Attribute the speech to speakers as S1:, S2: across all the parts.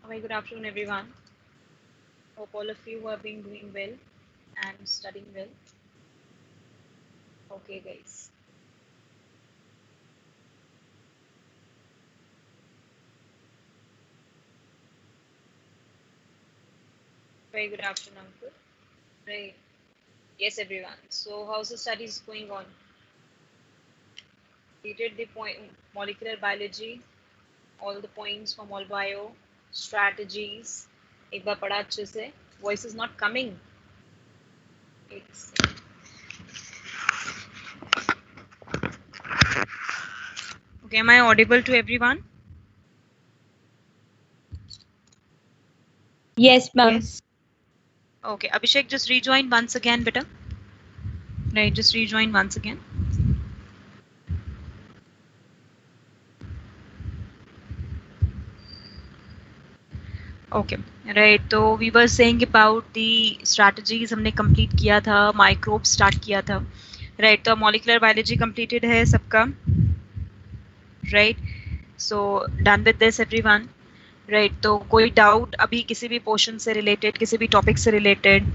S1: Very good afternoon, everyone. Hope all of you have been doing well and studying well. Okay, guys. Very good afternoon, Ankur. Right. Yes, everyone. So, how's the studies going on? Completed the point molecular biology, all the points from all bio, strategies. एक बार पढ़ा अच्छे से. Voice is not coming. It's okay. Am I audible to everyone?
S2: Yes, ma'am.
S1: Yes. Okay, Abhishek, just rejoin once again, beta. Right, just rejoin once again. Okay right तो we were saying about the strategies हमने complete किया था microbe start किया था right तो molecular biology completed है सबका right so done with this everyone right तो कोई डाउट अभी किसी भी पोर्शन से रिलेटेड किसी भी टॉपिक से related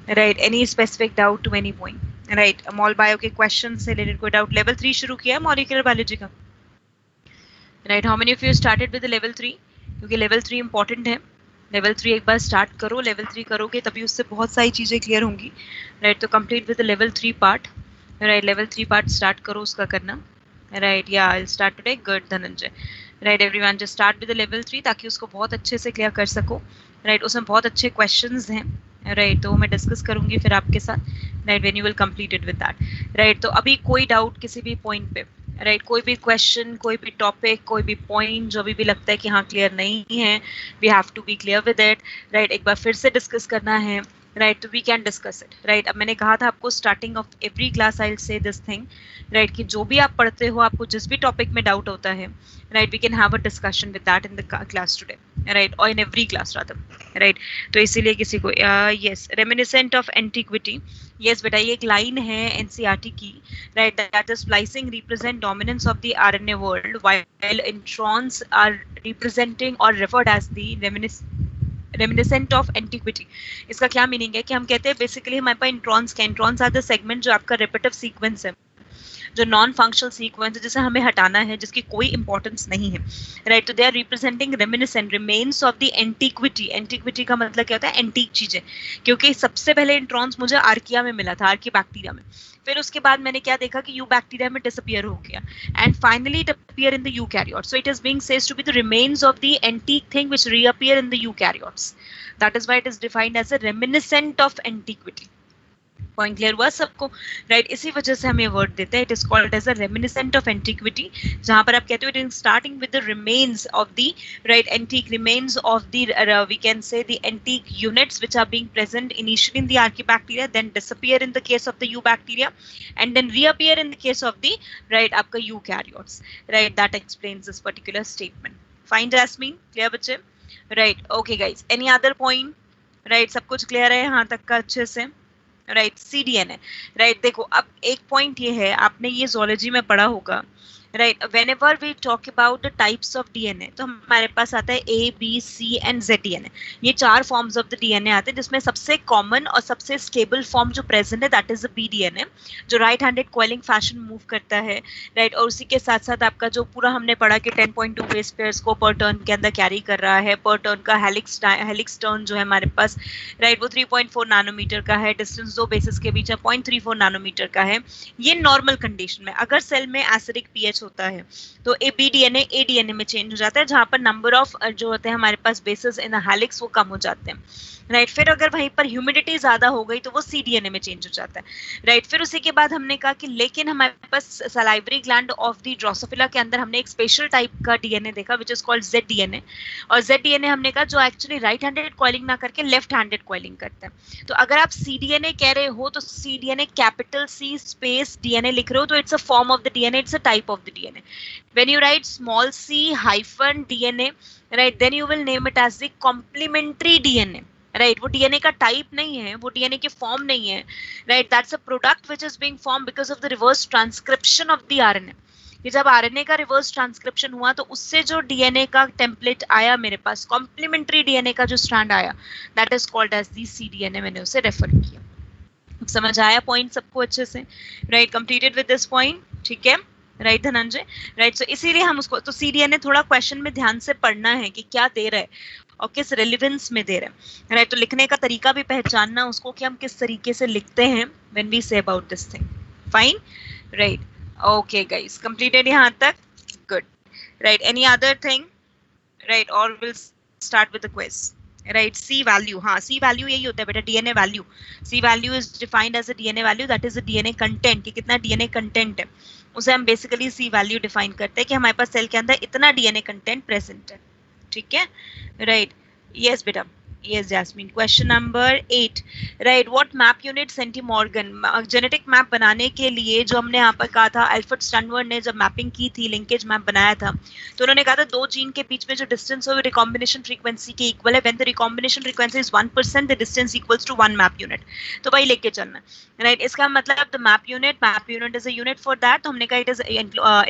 S1: right any specific doubt to any point right mol bio के क्वेश्चन से रिलेटेड कोई डाउट लेवल 3 शुरू किया है मॉलिक्यूलर बायोलॉजी का right how many of you started with level 3 क्योंकि लेवल 3 इंपॉर्टेंट है लेवल 3 एक बार स्टार्ट करो लेवल 3 करोगे तभी उससे बहुत सारी चीज़ें क्लियर होंगी राइट तो complete with level 3 part right level 3 part start करो उसका करना राइट या I start today good Dhananjay right everyone just start with level 3 ताकि उसको बहुत अच्छे से क्लियर कर सको राइट उसमें बहुत अच्छे क्वेश्चंस हैं राइट तो मैं डिस्कस करूंगी फिर आपके साथ right when you will complete it with that right तो अभी कोई डाउट किसी भी पॉइंट पे राइट कोई भी क्वेश्चन कोई भी टॉपिक कोई भी पॉइंट जो भी लगता है कि हाँ क्लियर नहीं है we have to be clear with it right एक बार फिर से डिस्कस करना है राइट तो we can discuss it right अब मैंने कहा था आपको starting of every class I will say this thing right कि जो भी आप पढ़ते हो आपको जिस भी टॉपिक में डाउट होता है right we can have a discussion with that in the class today right और in every class rather right तो इसीलिए किसी को yes reminiscent of antiquity yes बेटा ये एक लाइन है एनसीईआरटी की right that is splicing represent dominance of the RNA world while introns are representing or referred as the reminiscent of antiquity इसका क्या मीनिंग है कि हम कहते हैं बेसिकली हमारे पास इंट्रॉन्स आर द सेगमेंट जो आपका रिपीटिव सीक्वेंस है जो नॉन फंक्शनल सीक्वेंस है जिसे हमें हटाना है जिसकी कोई इंपॉर्टेंस नहीं है राइट तो they are representing reminiscent remains of the antiquity antiquity का मतलब क्या होता है एंटीक चीजें क्योंकि सबसे पहले इंट्रॉन्स मुझे आर्किया में मिला था आर्किया में फिर उसके बाद मैंने क्या देखा कि यू बैक्टीरिया में डिसअपियर हो गया and finally it appear in the eukaryote so it is being said to be the remains of the antique thing which reappear in the eukaryotes that is why it is defined as a reminiscent of antiquity point clear हुआ सबको right इसी वजह से हम ये word देते हैं it is called as a reminiscent of antiquity जहां पर आप कहते हो it is starting with the remains of the right antique remains of the we can say the antique units which are being present initially in the archaebacteria then disappear in the case of the eubacteria and then reappear in the case of the right आपका eukaryotes right that explains this particular statement fine jasmine clear बच्चे right okay guys any other point right सब कुछ clear है यहाँ तक का अच्छे से राइट सीडीएनए राइट देखो अब एक पॉइंट ये है आपने ये जोलॉजी में पढ़ा होगा right whenever we talk about the types of DNA तो हमारे पास आता है A B C and Z DNA ये 4 फॉर्म्स ऑफ द डीएनए आते हैं जिसमें सबसे कॉमन और सबसे स्टेबल फॉर्म जो प्रेजेंट है that is the B DNA जो right handed coiling fashion move करता है राइट और उसी के साथ साथ आपका जो पूरा हमने पढ़ा कि 10.2 बेस पेयर्स को पर टर्न के अंदर कैरी कर रहा है पर टर्न का हेलिक्स टर्न जो है हमारे पास राइट वो 3.4 नैनोमीटर का है डिस्टेंस दो बेसिस के बीच है 0.34 नैनोमीटर का है ये नॉर्मल कंडीशन में अगर सेल में एसिडिक पीएच होता है तो A B DNA A DNA में चेंज हो जाता है जहां पर नंबर ऑफ जो होते हैं हमारे पास बेसिस इन हेलिक्स वो कम हो जाते हैं राइट फिर अगर वहीं पर ह्यूमिडिटी ज्यादा हो गई तो वो सीडीएनए में चेंज हो जाता है राइट फिर उसी के बाद हमने कहा कि लेकिन हमारे पास salivary gland of the drosophila के अंदर हमने एक स्पेशल टाइप का डीएनए देखा which is called Z DNA और जेड डीएनए हमने कहा जो एक्चुअली राइट हैंडेड कॉइलिंग ना करके लेफ्ट हैंडेड कॉइलिंग करता है तो अगर आप सीडीएनए कह रहे हो तो cDNA capital C space DNA लिख रहे हो तो it's a form of the DNA it's a type of the DNA when you write small c hyphen DNA right then you will name it as the complementary DNA right वो DNA का type नहीं है वो DNA की form नहीं है right that's a product which is being form because of the reverse transcription of the RNA कि जब आरएनए का रिवर्स ट्रांसक्रिप्शन हुआ तो उससे जो डीएनए का टेम्पलेट आया मेरे पास, कॉम्प्लीमेंट्री डीएनए का जो स्ट्रैंड आया, that is called as the cDNA, मैंने उसे रेफर किया। समझ आया पॉइंट सबको अच्छे से? Right, completed with this point, ठीक है? Right Dhananjay, right. सो इसीलिए हम उसको, तो सीडीएनए थोड़ा क्वेश्चन में ध्यान से पढ़ना है कि क्या दे रहा है और किस रेलिवेंस में दे रहा है, राइट। तो लिखने का तरीका भी पहचानना उसको कि हम किस तरीके से लिखते हैं when we say about this thing, fine, right. Okay guys, completed यहाँ तक, good, right. Any other thing, right, और will start with the quiz, right. C value, हाँ सी वैल्यू यही होता है बेटा, DNA value. C value is defined as a DNA value, that is a DNA content, कि कितना DNA content है, उसे हम बेसिकली सी वैल्यू डिफाइन करते हैं कि हमारे पास सेल के अंदर इतना डीएनए कंटेंट प्रेजेंट है, ठीक है, राइट। यस बेटा, yes Jasmine, question number 8, right, what map unit centimorgan, genetic map बनाने के लिए जो हमने यहाँ पर कहा था, अल्फ्रेड स्टैनवर्ड ने जब मैपिंग की थी, लिंकेज मैप बनाया था, तो उन्होंने कहा था दो जीन के बीच में जो डिस्टेंस हो वो रिकॉम्बिनेशन फ्रीक्वेंसी के इक्वल है, when the recombination frequency is 1%, the distance equals to 1 map unit, तो वही लेके चलना, राइट। इसका मतलब the map unit is a unit for that, तो हमने कहा it is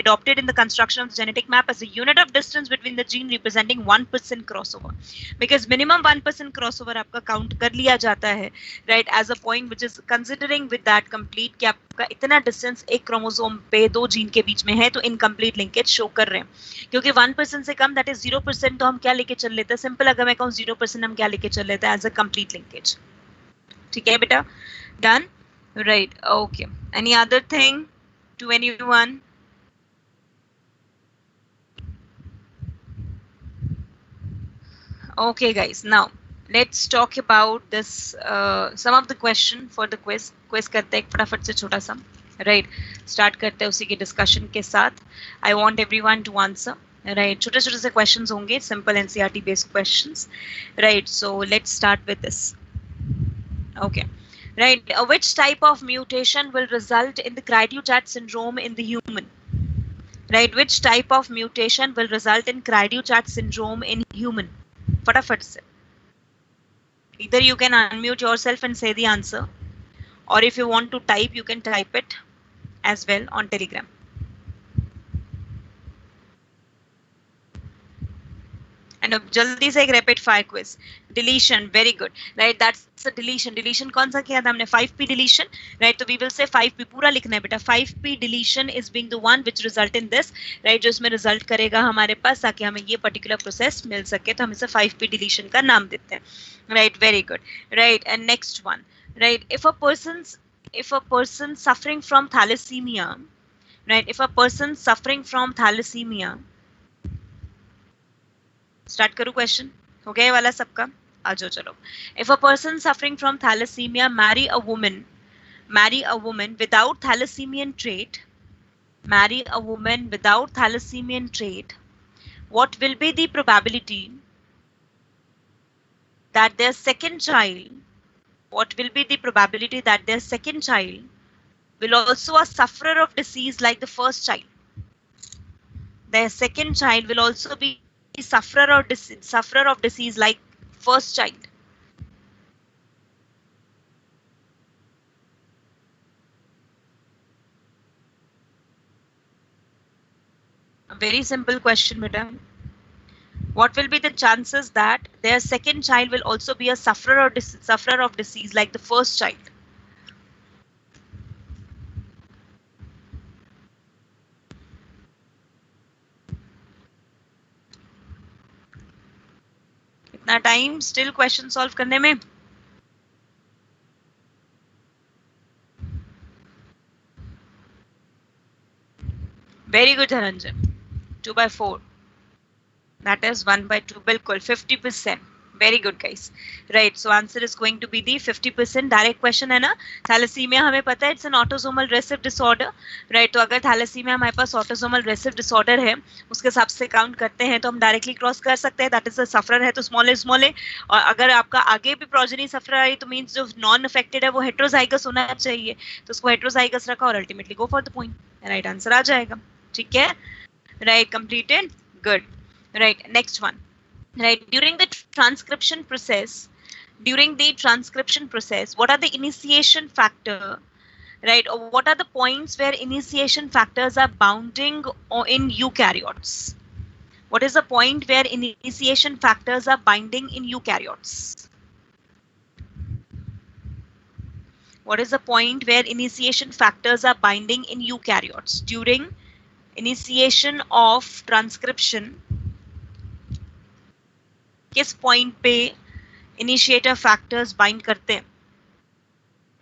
S1: adopted in the construction of the genetic map as a unit of distance between the gene representing 1% crossover, because minimum 1% crossover आपका count कर लिया जाता है, right, as a point which is considering with that complete, कि आपका इतना distance एक chromosome पे दो जीन के बीच में है, तो इनकम्प्लीट लिंकेज शो कर रहे हैं, क्योंकि 1% से कम, दैट इज 0%, तो हम क्या लेके चल लेते हैं, सिंपल अगर मैं कहूँ 0%, हम क्या लेके चल लेते हैं एज अ कंप्लीट लिंकेज, ठीक है बेटा, done, right, okay. Any other thing to anyone? Okay guys, now let's talk about this, some of the question for the quiz करते हैं फटाफट से छोटा सा, right, start करते हैं उसी के discussion के साथ। I want everyone to answer, right, छोटे छोटे से questions होंगे, simple NCERT based questions, right, so let's start with this, okay, right. Which type of mutation will result in the Cry-Duchat syndrome in the human, right, which type of mutation will result in Cry-Duchat syndrome in human? फटाफट से, either you can unmute yourself and say the answer, or if you want to type you can type it as well on Telegram. And अब जल्दी से एक rapid fire quiz, deletion, very good, right, that's a deletion. Deletion कौन सा किया था हमने? 5p deletion, right, तो वी विल से 5p पूरा लिखना है बेटा, 5p deletion is being the one which result in this, right, जो इसमें रिजल्ट करेगा हमारे पास, ताकि हमें ये पर्टिकुलर प्रोसेस मिल सके, तो हम इसे 5p डिलीशन का नाम देते हैं, right, very good, right. And next one, right, if a person suffering from thalassemia, right, if a person suffering from thalassemia, start करूं क्वेश्चन, हो गया वाला सबका, आ जाओ चलो। If a person suffering from thalassemia marry a woman without thalassemian trait, what will be the probability that their second child will also a sufferer of disease like the first child? Their second child will also be sufferer of disease like first child. A very simple question, madam. What will be the chances that their second child will also be a sufferer of disease like the first child? इतना time still question solve करने में? Very good Dhananjay, 2/4, that is 1/2, बिल्कुल 50%, very good guys, right. So answer is going to be the 50%। Direct question है ना, thalassemia हमें पता है it's an autosomal recessive disorder, right, तो अगर थैलेसीमिया हमारे पास ऑटोसोमल रिसेसिव डिसऑर्डर है, उसके हिसाब से काउंट करते हैं, तो हम डायरेक्टली क्रॉस कर सकते हैं, दैट इज अ सफरर है तो स्मॉल ए, और अगर आपका आगे भी प्रोजेनी सफरर आई तो मींस जो नॉन अफेक्टेड है वो हेट्रोजाइगस होना चाहिए, तो उसको हेट्रोजाइगस रखा और ultimately go for the point, right answer आ जाएगा, ठीक है, right, completed, good, right. Next one, right, during the transcription process, what are the initiation factor right? Or what are the points where initiation factors are bounding in eukaryotes? What is the point where initiation factors are binding in eukaryotes? What is the point where initiation factors are binding in eukaryotes during initiation of transcription? किस point पे initiator factors bind करते हैं?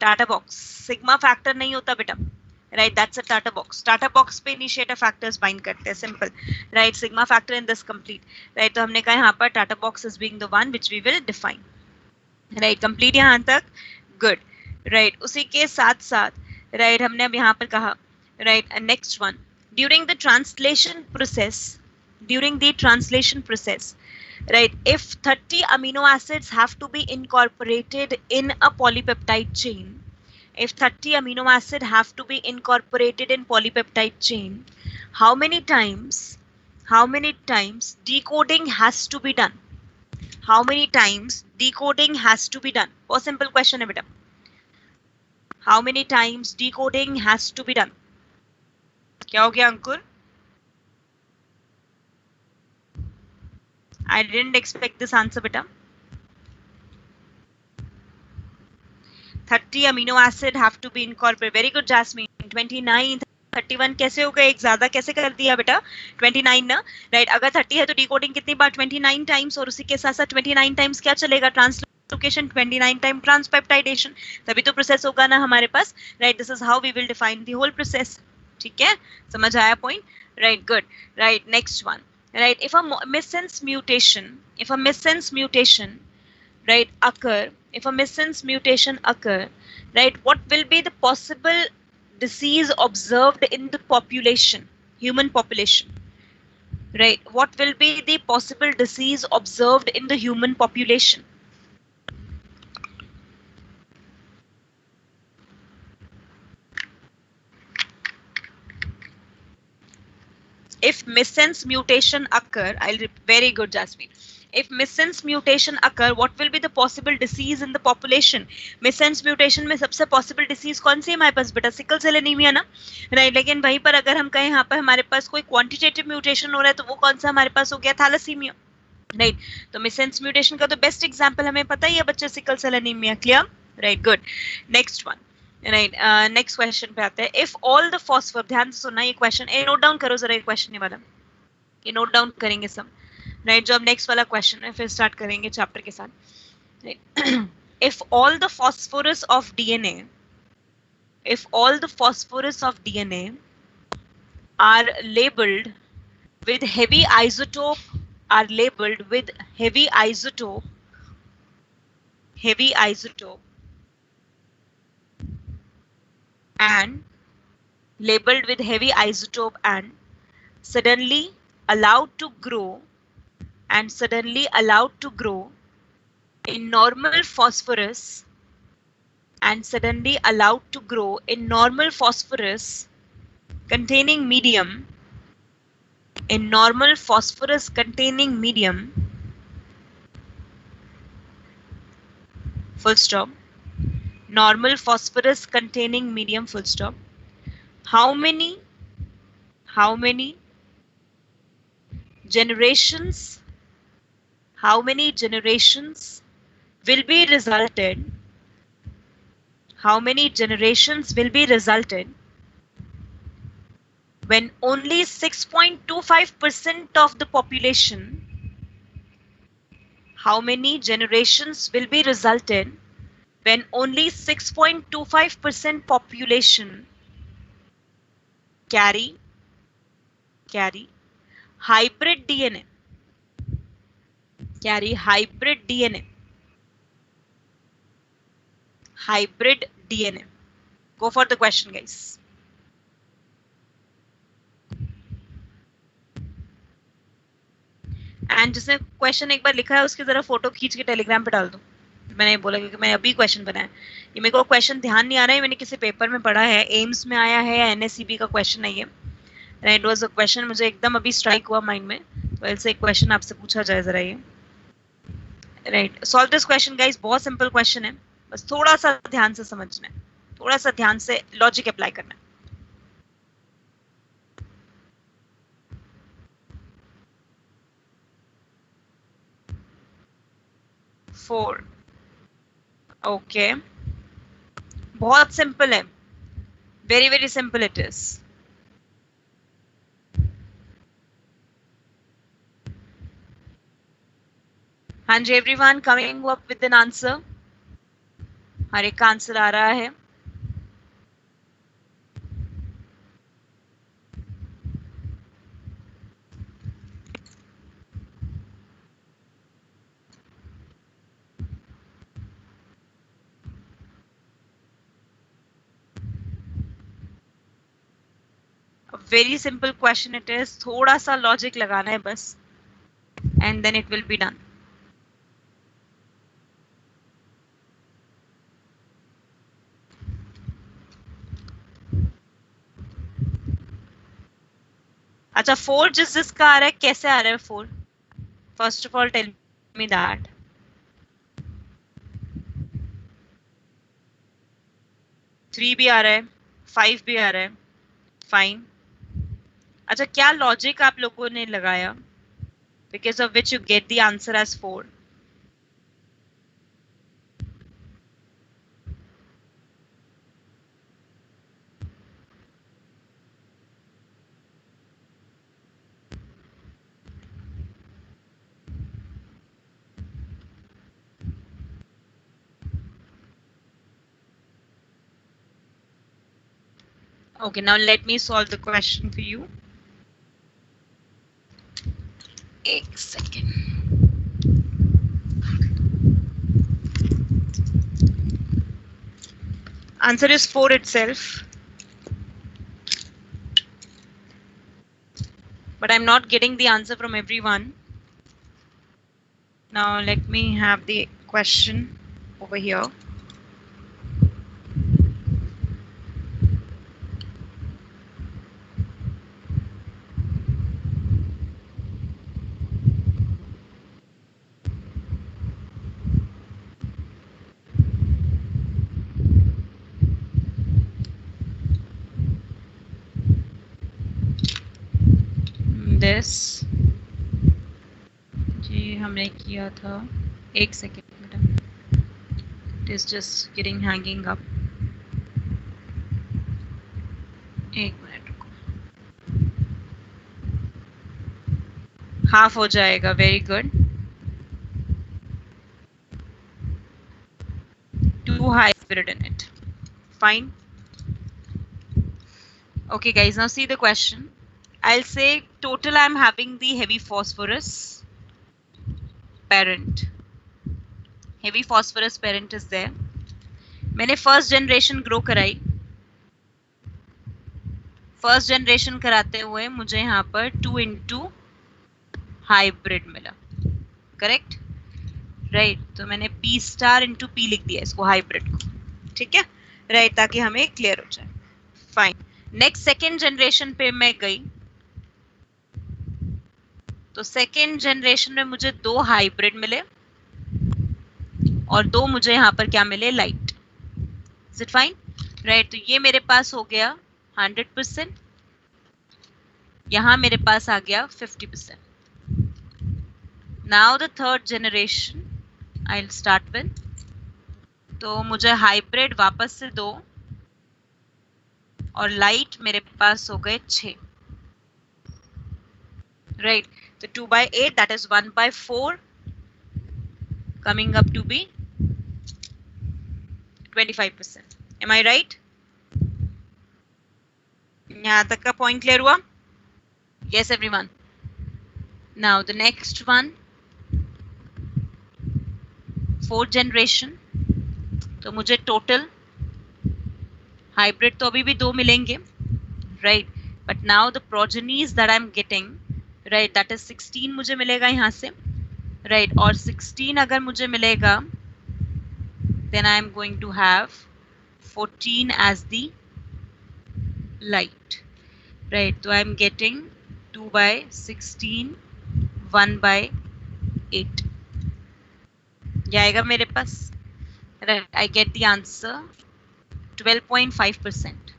S1: TATA box. Sigma factor नहीं होता बेटा, right? That's a TATA box. TATA box पे initiator factors bind करते हैं, simple, right? Sigma factor in this complete, right? तो हमने कहा यहाँ पर TATA box is being the one which we will define, right? Complete यहाँ तक, गुड, राइट? उसी के साथ साथ, राइट, हमने अब यहाँ पर कहा, right, next one, during the translation process, during the translation process, right, if 30 amino acids have to be incorporated in a polypeptide chain, if 30 amino acid have to be incorporated in polypeptide chain, how many times decoding has to be done? How many times decoding has to be done? बहुत simple question है बेटा. How many times decoding has to be done? क्या हो गया अंकुर? I didn't expect this answer beta. 30 amino acid have to be incorporated. Very good Jasmine. 29, 31 कैसे हो गए? एक ज्यादा कैसे कर दिया बेटा? 29 ना, राइट? अगर 30 है तो डिकोडिंग कितनी बार? 29 टाइम्स, और उसी के साथ साथ 29 टाइम्स क्या चलेगा? ट्रांसलोकेशन, 29 टाइम ट्रांसपेप्टाइडेशन, तभी तो प्रोसेस होगा ना हमारे पास, right? This is how we will define the whole process. ठीक है, समझ आया point? Right, good, right. Next one, right, if a missense mutation, right, occur, right, what will be the possible disease observed in the population, human population, right? What will be the possible disease observed in the human population? If missense mutation occur, very good Jasmine. If missense mutation occur, what will be the possible disease in the population? Missense mutation में सबसे possible disease कौन सी है हमारे पास बेटा? Sickle cell anaemia ना, right? लेकिन वहीं पर अगर हम कहें यहाँ पर हमारे पास कोई क्वांटिटेटिव म्यूटेशन हो रहा है तो वो कौन सा हमारे पास हो गया? Thalassemia, right? तो मिससेंस म्यूटेशन का तो बेस्ट एग्जांपल हमें पता ही है बच्चे, sickle cell anaemia. Clear? Right, good. Next one, right, next question पे आते हैं. इफ ऑल द फॉस्फर, ध्यान से सुनना ये क्वेश्चन, ये नोट डाउन करो जरा, ये क्वेश्चन ये वाला, ये नोट डाउन करेंगे सब, राइट? जो अब नेक्स्ट वाला क्वेश्चन है फिर स्टार्ट करेंगे चैप्टर के साथ, right? If all the phosphorus of DNA, if all the phosphorus of DNA are labeled with heavy isotope, and labeled with heavy isotope and suddenly allowed to grow in normal phosphorus, containing medium, full stop, normal phosphorus containing medium, full stop. How many generations will be resulted when only 6.25% of the population, how many generations will be resulted when only 6.25% population carry hybrid DNA, Go for the question, guys. And जिसने question एक बार लिखा है उसकी जरा photo खींच के Telegram पे डाल दो. मैंने बोला क्योंकि मैंने अभी क्वेश्चन बनाया, ये मेरे को क्वेश्चन ध्यान नहीं आ रहा है, मैंने किसी पेपर में पढ़ा है, एम्स में आया है या एनएससीबी का क्वेश्चन है ये, राइट? वाज अ क्वेश्चन मुझे एकदम अभी स्ट्राइक हुआ माइंड में, तो ऐसे एक क्वेश्चन आपसे पूछा जाए जरा ये, right? Solve this question guys, बहुत सिंपल क्वेश्चन है, बस थोड़ा सा ध्यान से समझना है, थोड़ा सा ध्यान से लॉजिक अप्लाई करना है। 4 ओके, बहुत सिंपल है, very very simple it is. हाँ जी, everyone coming up with an answer. हर एक का आंसर आ रहा है। Very simple question it is, थोड़ा सा लॉजिक लगाना है बस, and then it will be done. अच्छा, 4 जिसका आ रहा है, कैसे आ रहा है 4? First of all tell me that. 3 भी आ रहा है, 5 भी आ रहा है, फाइन। अच्छा, क्या लॉजिक आप लोगों ने लगाया because of which you get the answer as 4? Okay, now let me solve the question for you. एक second. Answer is 4 itself. But I'm not getting the answer from everyone. Now let me have the question over here. This जी हमने किया था, एक second madam, it is just getting hanging up. एक minute रुको, half हो जाएगा, very good. Too high spirit in it, fine. Okay guys, now see the question. I'll say total I'm having the heavy phosphorus parent. Heavy phosphorus parent is there. मैंने first generation grow कराई, first generation कराते हुए मुझे यहाँ पर 2 into hybrid मिला, correct, right. तो मैंने P स्टार इंटू P लिख दिया इसको, हाइब्रिड को, ठीक है, राइट, ताकि हमें क्लियर हो जाए, फाइन। नेक्स्ट सेकेंड जनरेशन पे मैं गई, तो सेकेंड जनरेशन में मुझे 2 हाइब्रिड मिले और 2 मुझे यहाँ पर क्या मिले, light. Is it fine, right. तो ये मेरे पास हो गया 100%, यहाँ मेरे पास आ गया 50%। Now the third generation I will start with, तो मुझे हाइब्रिड वापस से 2 और लाइट मेरे पास हो गए 6, राइट। तो 2/8 that is 1/4 coming up to be 25%. Am I right? यहाँ तक का पॉइंट क्लियर हुआ? Yes everyone. Now the next one, 4th generation, तो मुझे टोटल हाइब्रिड तो अभी भी 2 मिलेंगे, right, but now the progenies that I am getting, right, that is 16 मुझे मिलेगा यहाँ से, राइट, और 16 अगर मुझे मिलेगा then I am going to have 14 as the light, right. So I am getting 2/16 1/8 जाएगा मेरे पास, right. I get the answer 12.5%.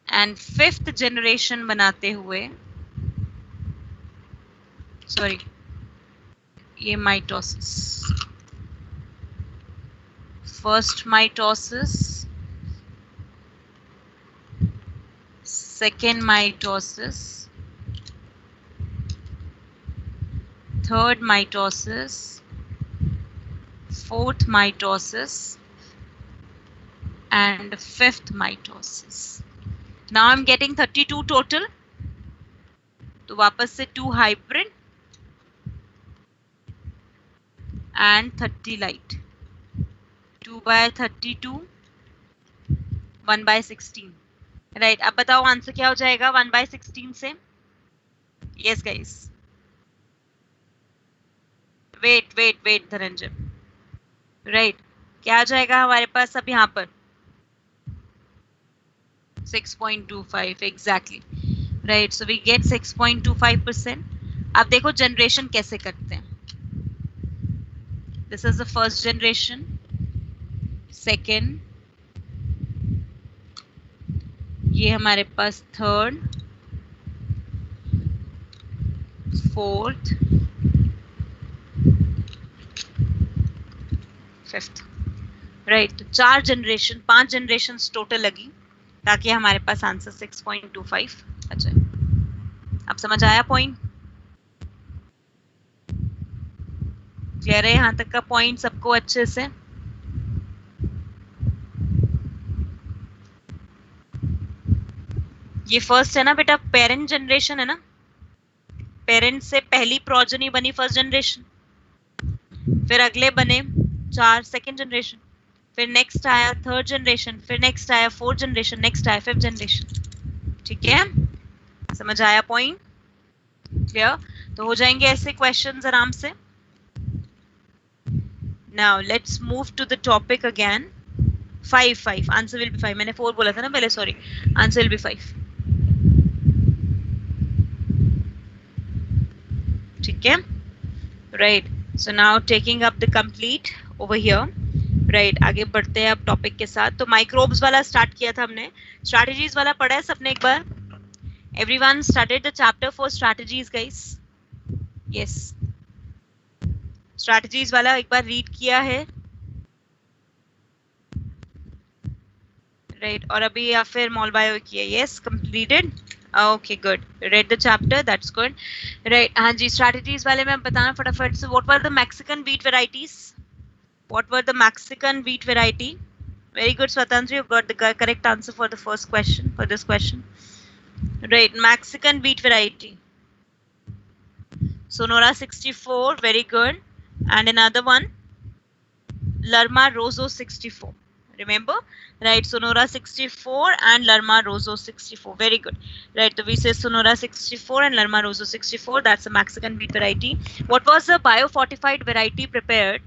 S1: And fifth generation बनाते हुए, सॉरी ये mitosis, first mitosis, second mitosis, third mitosis, fourth mitosis, and fifth mitosis. Now I'm getting 32 total. तो वापस से 2 hybrid and 30 light. 2 by 32, 1 by 16. Right, अब बताओ answer क्या हो जाएगा 1 by 16 से? Yes guys. Wait Dhananjay, right, क्या आ जाएगा हमारे पास अब यहाँ पर 6.25 exactly, right, so we get 6.25%. अब देखो जनरेशन कैसे करते हैं. This is the first generation, second, ये हमारे पास थर्ड, फोर्थ, फिफ्थ, राइट. तो 4 जनरेशन, 5 जनरेशन टोटल लगी ताकि हमारे पास आंसर 6.25 आ जाए. अब समझ आया पॉइंट? क्लियर है यहाँ तक का पॉइंट सबको अच्छे से? ये फर्स्ट है ना बेटा, पेरेंट जनरेशन है ना, पेरेंट से पहली प्रोजनी बनी फर्स्ट जनरेशन, फिर अगले बने 4 सेकेंड जनरेशन, फिर नेक्स्ट आया थर्ड जनरेशन, फिर नेक्स्ट आया फोर्थ जनरेशन, नेक्स्ट आया फिफ्थ जनरेशन. ठीक है, समझ आया पॉइंट? क्लियर? तो हो जाएंगे ऐसे क्वेश्चंस आराम से. Now let's move to the topic again. 5 answer will be 5. मैंने 4 बोला था ना पहले, सॉरी, आंसर विल बी 5. ठीक है, right. So now taking up the complete over here, right, आगे बढ़ते हैं अब टॉपिक के साथ. तो माइक्रोब्स वाला स्टार्ट किया था हमने, स्ट्रैटेजीज वाला पढ़ा है सबने एक बार? Everyone started the chapter for strategies guys? Yes, strategies वाला एक बार रीड किया है, राइट, और अभी या फिर मॉल बायो किया? Yes, completed. Okay good, read the chapter, that's good, right. हाँ जी, स्ट्रैटेजीज वाले में बताना फटाफट से. What were the Mexican wheat varieties? What were the Mexican wheat variety? Very good, Swatantra, you got the correct answer for the first question, for this question. Right, Mexican wheat variety. Sonora 64, very good. And another one, Lerma Rosso 64. Remember? Right, Sonora 64 and Lerma Rosso 64. Very good. Right, so we say Sonora 64 and Lerma Rosso 64. That's a Mexican wheat variety. What was the biofortified variety prepared,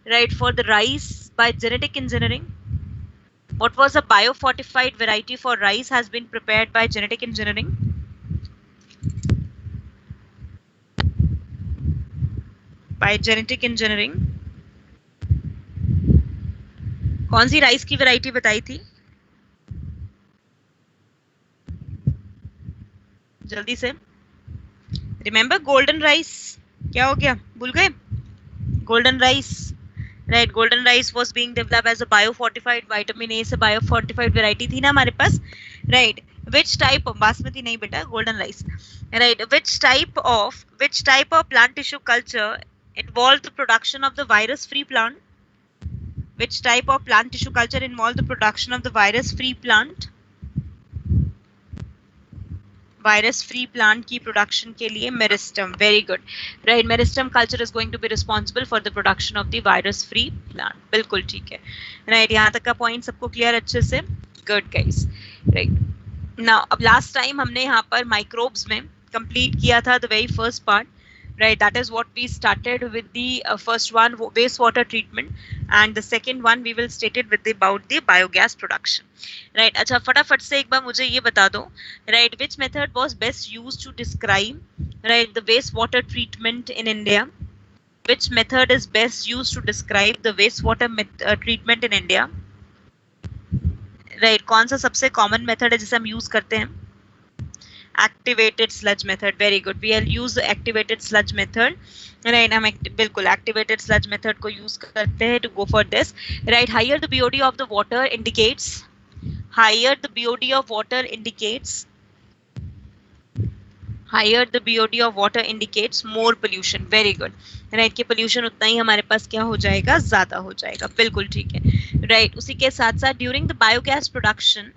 S1: right, for the rice by genetic engineering? What was a biofortified variety for rice has been prepared by genetic engineering? By genetic engineering. कौन सी rice की variety बताई थी? जल्दी से. Remember golden rice? क्या हो गया, भूल गए? Golden rice, right, golden rice was being developed as a biofortified, vitamin A से बायोफोर्टिफाइड वैरायटी थी ना हमारे पास, right. Which type of, basmati नहीं बेटा, golden rice, right. Which type of plant tissue culture involved the production of the virus free plant? Which type of plant tissue culture involved the production of the virus free plant? Virus free plant की production के लिए meristem. Very good, right. Meristem culture is going to be responsible for the production of the virus free plant. बिल्कुल ठीक है, right. यहाँ तक का point सबको clear अच्छे से? Good guys, right. Now अब last time हमने यहाँ पर microbes में complete किया था the very first part. Right, that is what we started with the first one, wastewater treatment, and the second one we will state it with about the biogas production. Right, अच्छा फटाफट से एक बार मुझे ये बता दो, right, which method was best used to describe, right, the wastewater treatment in India? Which method is best used to describe the wastewater treatment in India? Right, कौन सा सबसे कॉमन मेथड है जिसे हम यूज करते हैं? Activated sludge method, very good, we are use activated sludge method, right, हम बिल्कुल एक्टिवेटेड स्लज मेथड को यूज करते हैं to go for this, right. Higher the BOD of the water indicates, higher the BOD of water indicates, higher the BOD of water indicates more pollution, very good, right, कि pollution उतना ही हमारे पास क्या हो जाएगा, ज्यादा हो जाएगा, बिल्कुल ठीक है, right. उसी के साथ साथ during the biogas production,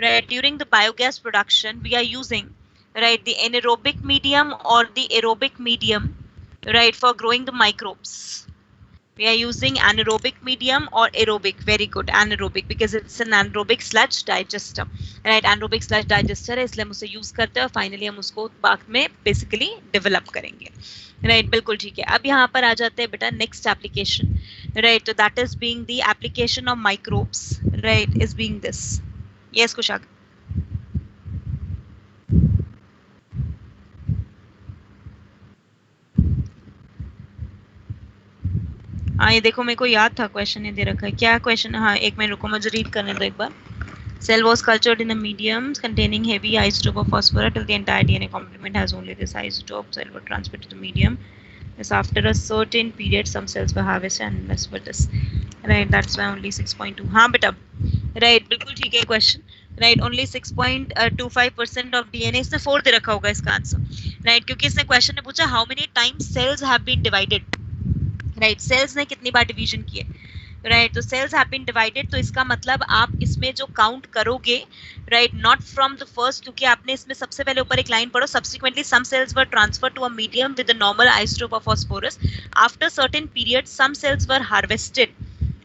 S1: right, during the biogas production we are using, right, the anaerobic medium or the aerobic medium, right, for growing the microbes. We are using anaerobic medium or aerobic, very good, anaerobic, because it's an anaerobic sludge digester, right, anaerobic sludge digester है, इसलिए हम उसे use करते हैं और finally हम उसको बाद में बेसिकली डेवलप करेंगे, राइट, बिल्कुल ठीक है. अब यहाँ पर आ जाते हैं बेटा नेक्स्ट एप्लीकेशन, राइट, तो that is being the application of microbes, right, is being this. Yes कुशाग. हाँ, ये देखो मेरे को याद था क्वेश्चन, ये दे रखा है, क्या क्वेश्चन? हाँ, एक मिनट रुको, मुझे रीड करने दो एक बार. Cell was cultured in a medium containing heavy isotope of phosphorus till the entire DNA complement has only this isotope. Cell was transmitted to the medium. Yes, after a certain period, some cells were harvested and less were this. Right, that's why only 6.2. हाँ बेटा, right, बिल्कुल ठीक है question. Right, only 6.25% of DNA. इसने 4 दे रखा होगा इसका answer. Right, क्योंकि इसने क्वेश्चन ने पूछा how many times cells have been divided. Right, cells ने कितनी बार डिवीजन किए, राइट, तो सेल्स हैव बीन डिवाइडेड, तो इसका मतलब आप इसमें जो काउंट करोगे, right, not from the first, क्योंकि आपने इसमें सबसे पहले ऊपर एक लाइन पढ़ो, subsequently some cells were transferred to a medium with the normal isotope of phosphorus, after certain period some cells were harvested,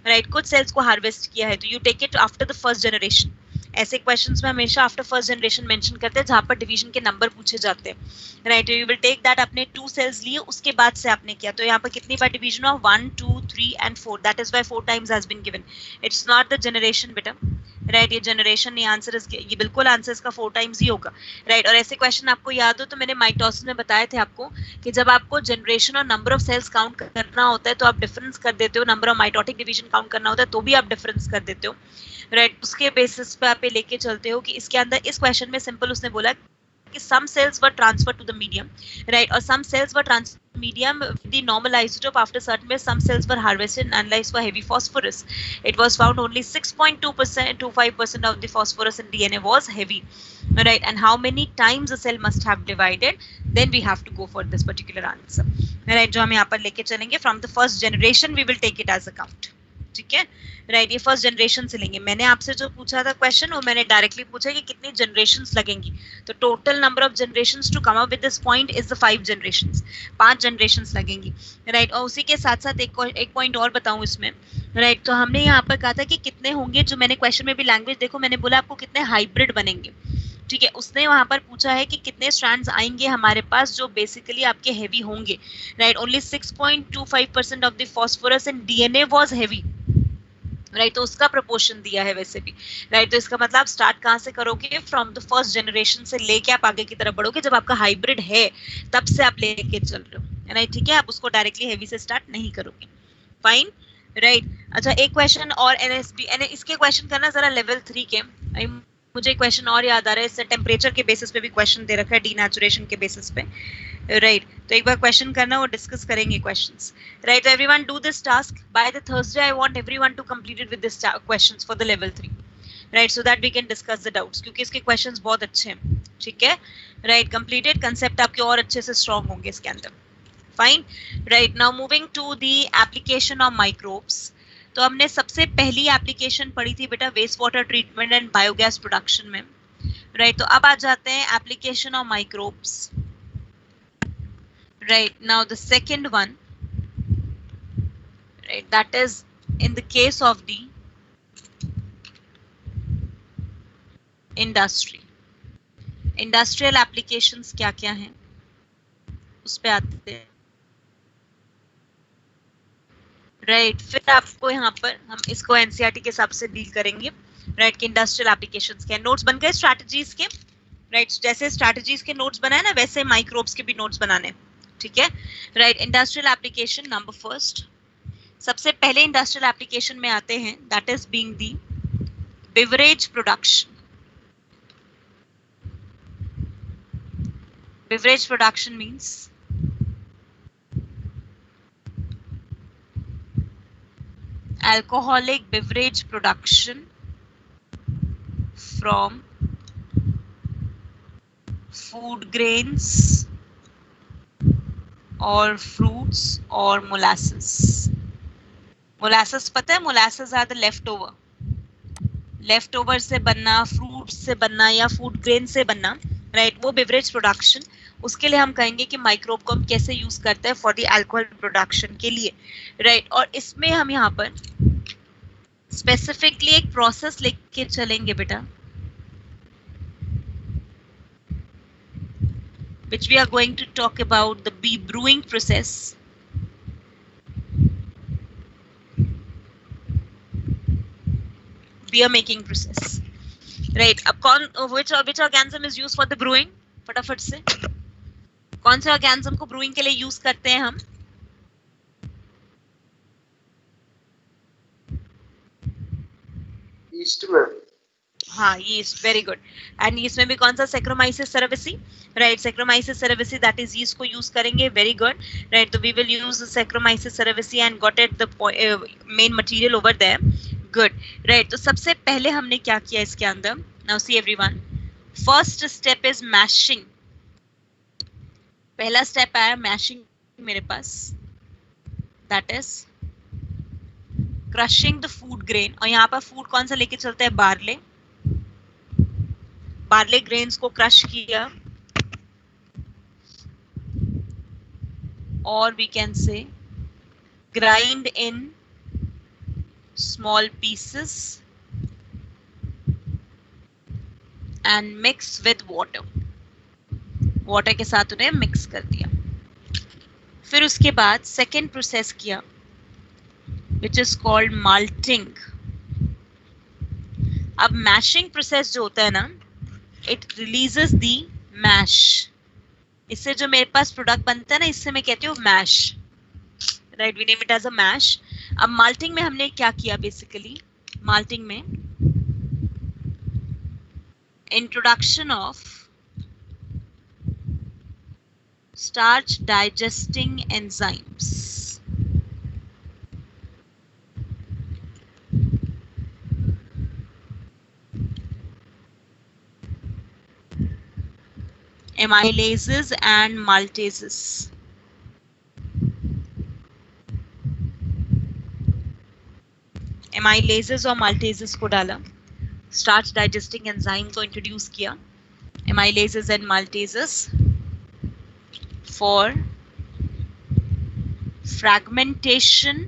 S1: right, कुछ सेल्स को हार्वेस्ट किया है, तो you take it after the first generation. ऐसे questions में हमेशा after first generation mention करते हैं जहां पर डिवीजन के नंबर पूछे जाते हैं, right, you will take that, आपने 2 सेल्स लिए उसके बाद से आपने किया, तो यहाँ पर कितनी बार डिवीजन हुआ, 1 2 3 and 4, that is why 4 times has been given. It's not the generation बेटा, राइट, ये जनरेशन नहीं, आंसर ये बिल्कुल आंसर इसका 4 टाइम्स ही होगा, राइट. और ऐसे क्वेश्चन आपको याद हो तो मैंने माइटोसिस में बताए थे आपको कि जब आपको जनरेशन और नंबर ऑफ सेल्स काउंट करना होता है तो आप डिफरेंस कर देते हो, number of mitotic division count करना होता है तो भी आप डिफरेंस कर देते हो, राइट, उसके बेसिस पे आप लेके चलते हो कि इसके अंदर इस क्वेश्चन में सिंपल उसने बोला कि some cells were transferred to the medium, right, or some cells were transferred to the medium with the normal isotope, after certain way some cells were harvested and analyzed for heavy phosphorus. It was found only 6.2% to 5% of the phosphorus in DNA was heavy, right, and how many times a cell must have divided, then we have to go for this particular answer, right, जो हम यहाँ पर लेके चलेंगे from the first generation, we will take it as a count, ठीक है, right, ये first generation से लेंगे. मैंने आपसे जो पूछा था क्वेश्चन वो मैंने डायरेक्टली पूछा कि कितनी जनरेशंस लगेंगी, तो total number of generations to come up with this point is the 5 generations, 5 generations लगेंगी, राइट. और उसी के साथ साथ एक पॉइंट और बताऊं इसमें, राइट, तो हमने यहाँ पर कहा था कि कितने होंगे, जो मैंने क्वेश्चन में भी लैंग्वेज देखो, मैंने बोला आपको कितने हाइब्रिड बनेंगे, ठीक है, उसने वहां पर पूछा है कि कितने स्ट्रैंड्स आएंगे हमारे पास जो बेसिकली आपके हेवी होंगे, right. Only 6.25% of the phosphorus in DNA was heavy, right, तो उसका प्रोपोर्शन दिया है वैसे भी, राइट. तो इसका मतलब स्टार्ट कहाँ से करोगे, फ्रॉम द फर्स्ट जनरेशन से लेके आप आगे की तरफ बढ़ोगे, जब आपका हाइब्रिड है तब से आप लेके चल रहे हो, राइट, ठीक है, आप उसको डायरेक्टली हेवी से स्टार्ट नहीं करोगे, फाइन, राइट. अच्छा, एक क्वेश्चन और एनएसबी, इसके क्वेश्चन करना जरा लेवल 3 के, मुझे क्वेश्चन और याद आ रहा है, इससे टेम्परेचर के बेसिस पे भी क्वेश्चन दे रखा है, डीनेचुरेशन के बेसिस पे, राइट, तो एक बार क्वेश्चन करना, वो डिस्कस करेंगे questions, right. Everyone do this task by the Thursday, I want everyone to complete it with this questions for the level 3, right, so that we can discuss the doubts, क्योंकि इसके questions बहुत अच्छे हैं, ठीक है, right. Completed concept आपके और अच्छे से स्ट्रांग होंगे इसके अंदर, fine, right. Now moving to the application of microbes, तो हमने सबसे पहली एप्लीकेशन पढ़ी थी बेटा waste water treatment and biogas production में, राइट. तो अब आ जाते हैं application of microbes, right. Now the second one, right, that is in the case of the industry, industrial applications क्या क्या हैं उस पे आते हैं, राइट. फिर आपको यहाँ पर हम इसको एनसीईआरटी के हिसाब से डील करेंगे, राइट, कि इंडस्ट्रियल एप्लीकेशंस के नोट्स बन गए स्ट्रैटेजीज के, राइट. जैसे स्ट्रैटेजीज के नोट्स बनाए ना वैसे माइक्रोब्स के भी नोट्स बनाने, ठीक है, right. Industrial application number first, सबसे पहले इंडस्ट्रियल एप्लीकेशन में आते हैं, that is being the beverage production. Beverage production means alcoholic beverage production from food grains or fruits or molasses. Molasses पता है, molasses are the leftover. Leftover से बनना, fruits से बनना या food grain से बनना, right? वो beverage production. उसके लिए हम कहेंगे कि माइक्रोब को हम कैसे यूज करते हैं फॉर द अल्कोहल प्रोडक्शन के लिए, राइट? और इसमें हम यहाँ पर स्पेसिफिकली एक प्रोसेस लेके चलेंगे बेटा, which we are going to talk about the bee brewing process. Beer making process, right? अब कौन which organism is used for the brewing? फटाफट से कौन से ऑर्गेनिज्म को ब्रूइंग के लिए यूज करते हैं हम?
S2: ईस्ट में।
S1: हाँ, yeast, very good. And yeast में भी कौन सा? Saccharomyces cerevisiae, राइट? Saccharomyces cerevisiae, that is yeast को यूज करेंगे, वेरी गुड, राइट? तो we will use Saccharomyces cerevisiae and got it the main material over there, good, right? तो सबसे पहले हमने क्या किया इसके अंदर? Now see everyone, first step is mashing. पहला स्टेप आया मैशिंग मेरे पास, that is crushing the food grain. और यहाँ पर फूड कौन सा लेके चलते हैं? बार्ले। बार्ले ग्रेन्स को क्रश किया, और we can say grind in small pieces and mix with water. Water के साथ उन्हें मिक्स कर दिया। फिर उसके बाद सेकेंड प्रोसेस किया, विच इज कॉल्ड माल्टिंग। अब मैशिंग प्रोसेस जो होता है ना, इट रिलीजेस दी मैश। इससे जो मेरे पास प्रोडक्ट बनता है ना, इससे मैं कहती हूँ mash, right? We name it as a mash. अब माल्टिंग में हमने क्या किया? बेसिकली माल्टिंग में introduction of starch digesting enzymes. Amylases and maltases. Amylases और maltases को डाला, starch digesting enzyme को introduce किया, amylases and maltases for fragmentation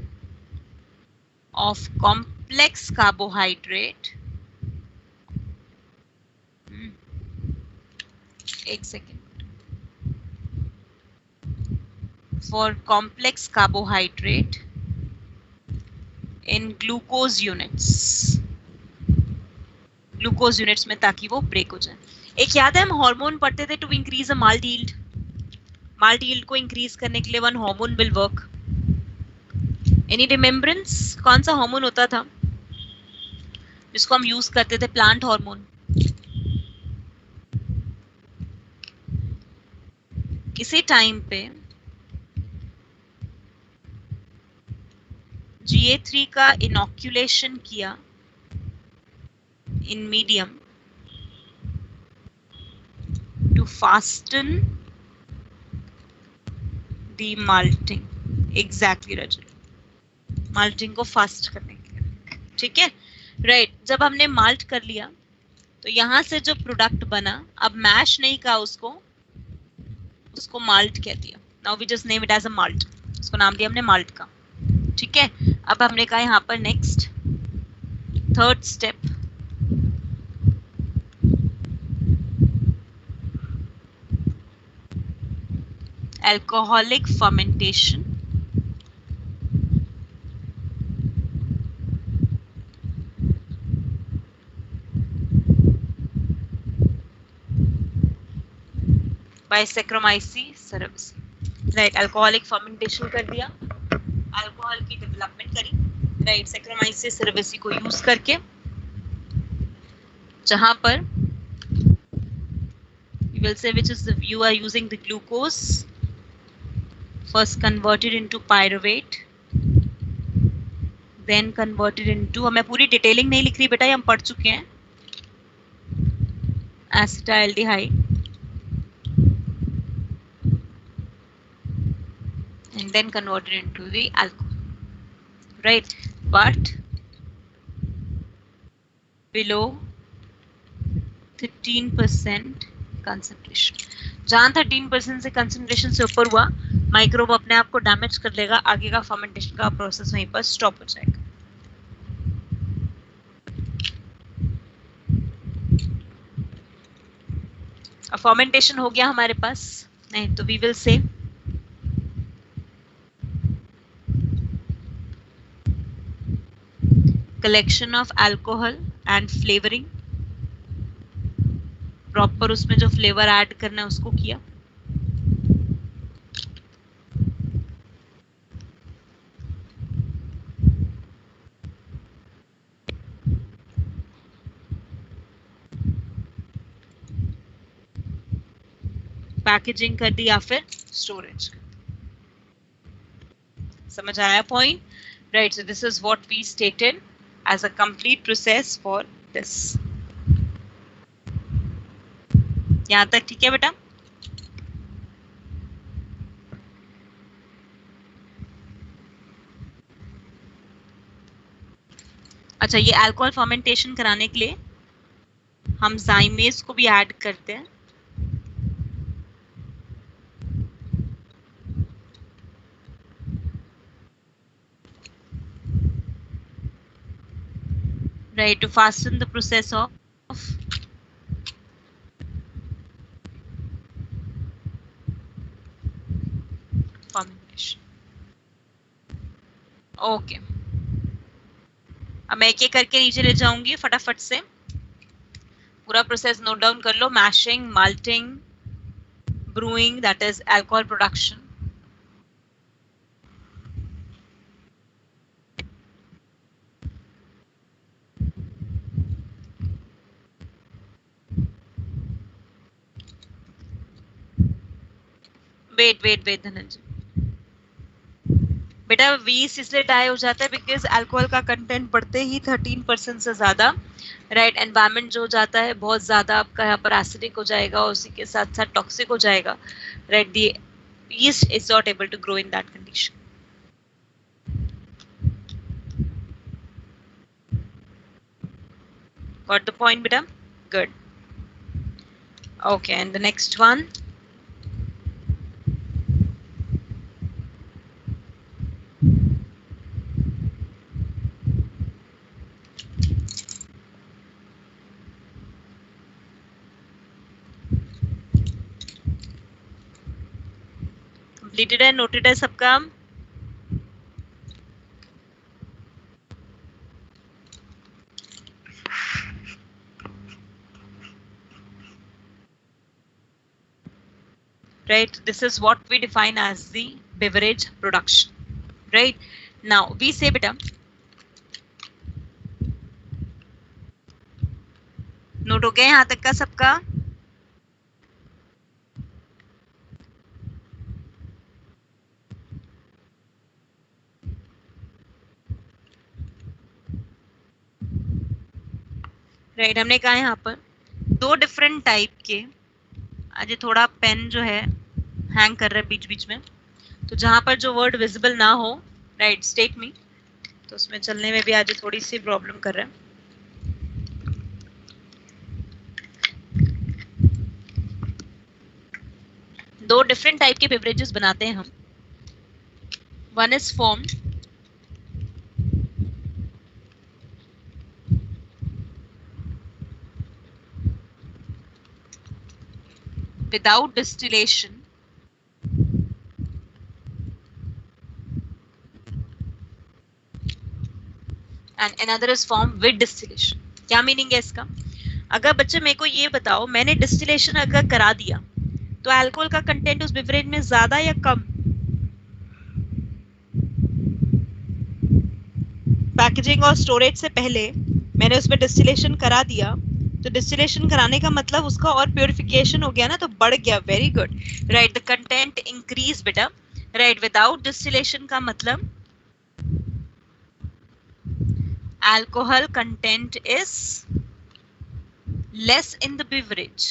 S1: of complex carbohydrate. एक second. For complex carbohydrate in glucose units. Glucose units में, ताकि वो break हो जाए। एक याद है हम हार्मोन पढ़ते थे, to increase a malt yield. Malt yield को इंक्रीज करने के लिए one hormone will work. Any remembrance? कौन सा हार्मोन होता था जिसको हम यूज करते थे? Plant hormone. किसी टाइम पे GA3 का इनॉक्यूलेशन किया in medium to fasten the malting. Exactly Rajat, malting को फास्ट करने के लिए, ठीक है, राइट? जब हमने माल्ट कर लिया तो यहाँ से जो प्रोडक्ट बना, अब मैश नहीं कहा उसको माल्ट कह दिया। Now we just name it as a malt, उसको नाम दिया हमने माल्ट का, ठीक है? अब हमने कहा यहाँ पर next third step, alcoholic fermentation. By Saccharomyces cerevisiae, right? Alcoholic fermentation कर दिया, अल्कोहल की डेवलपमेंट करी, राइट? Saccharomyces cerevisiae को यूज करके जहां पर we will say which is the you are using the glucose first converted into pyruvate then converted into, मैं पूरी डिटेलिंग नहीं लिख रही बेटा, ये हम पढ़ चुके हैं, acetaldehyde and then converted into the alcohol, right? But below 13% concentration, जहां 13% से कंसंट्रेशन से ऊपर हुआ माइक्रोब अपने आप को डैमेज कर लेगा, आगे का फर्मेंटेशन का प्रोसेस वहीं पर स्टॉप हो जाएगा। अब फर्मेंटेशन हो गया हमारे पास, नहीं तो we will say collection of alcohol and flavouring, proper उसमें जो फ्लेवर ऐड करना है उसको किया। पैकेजिंग कर दी या फिर स्टोरेज। समझ आया point? Right, so this is what we stated as a complete process for this. यहां तक ठीक है बेटा? अच्छा, ये अल्कोहल फर्मेंटेशन कराने के लिए हम जाइमेज को भी ऐड करते हैं। Right, to fasten the process of fermentation. Okay. अब मैं एक एक करके नीचे ले जाऊंगी फटाफट से, पूरा प्रोसेस नोट डाउन कर लो। Mashing, malting, brewing, that is alcohol production, wait Dhananjay बेटा, 20 इसलिए टाई हो जाता है बिकॉज अल्कोहल का कंटेंट बढ़ते ही 13% से ज्यादा, राइट, एनवायरमेंट जो जाता है बहुत ज्यादा आपका यहाँ पर एसिडिक हो जाएगा, उसी के साथ साथ टॉक्सिक हो जाएगा, right. The yeast is not able to grow in that condition. Got the point beta? Good. Okay, and the next one. Completed है, noted है सबका? Right, this is what we define as the beverage production, right? Now we say beta, note हो गया यहाँ तक का सबका? Right, हमने कहा यहाँ पर दो डिफरेंट टाइप के, आज थोड़ा पेन जो है हैंग कर रहा है बीच बीच में, तो जहां पर जो वर्ड विजिबल ना हो, राइट, स्टेट मी, तो उसमें चलने में भी आज थोड़ी सी प्रॉब्लम कर रहा है। दो डिफरेंट टाइप के बेवरेजेस बनाते हैं हम। One is formed without distillation and another is formed with distillation. क्या मीनिंग है इसका? अगर बच्चे मेरे को ये बताओ, मैंने डिस्टिलेशन अगर करा दिया तो अल्कोहल का कंटेंट उस बेवरेज में ज्यादा या कम? पैकेजिंग और स्टोरेज से पहले मैंने उसमें डिस्टिलेशन करा दिया तो डिस्टिलेशन कराने का मतलब उसका और प्योरिफिकेशन हो गया ना, तो बढ़ गया. Very good. Right, the content increase बेटा. राइट, विदाउट डिस्टिलेशन का मतलब alcohol content is less in the beverage.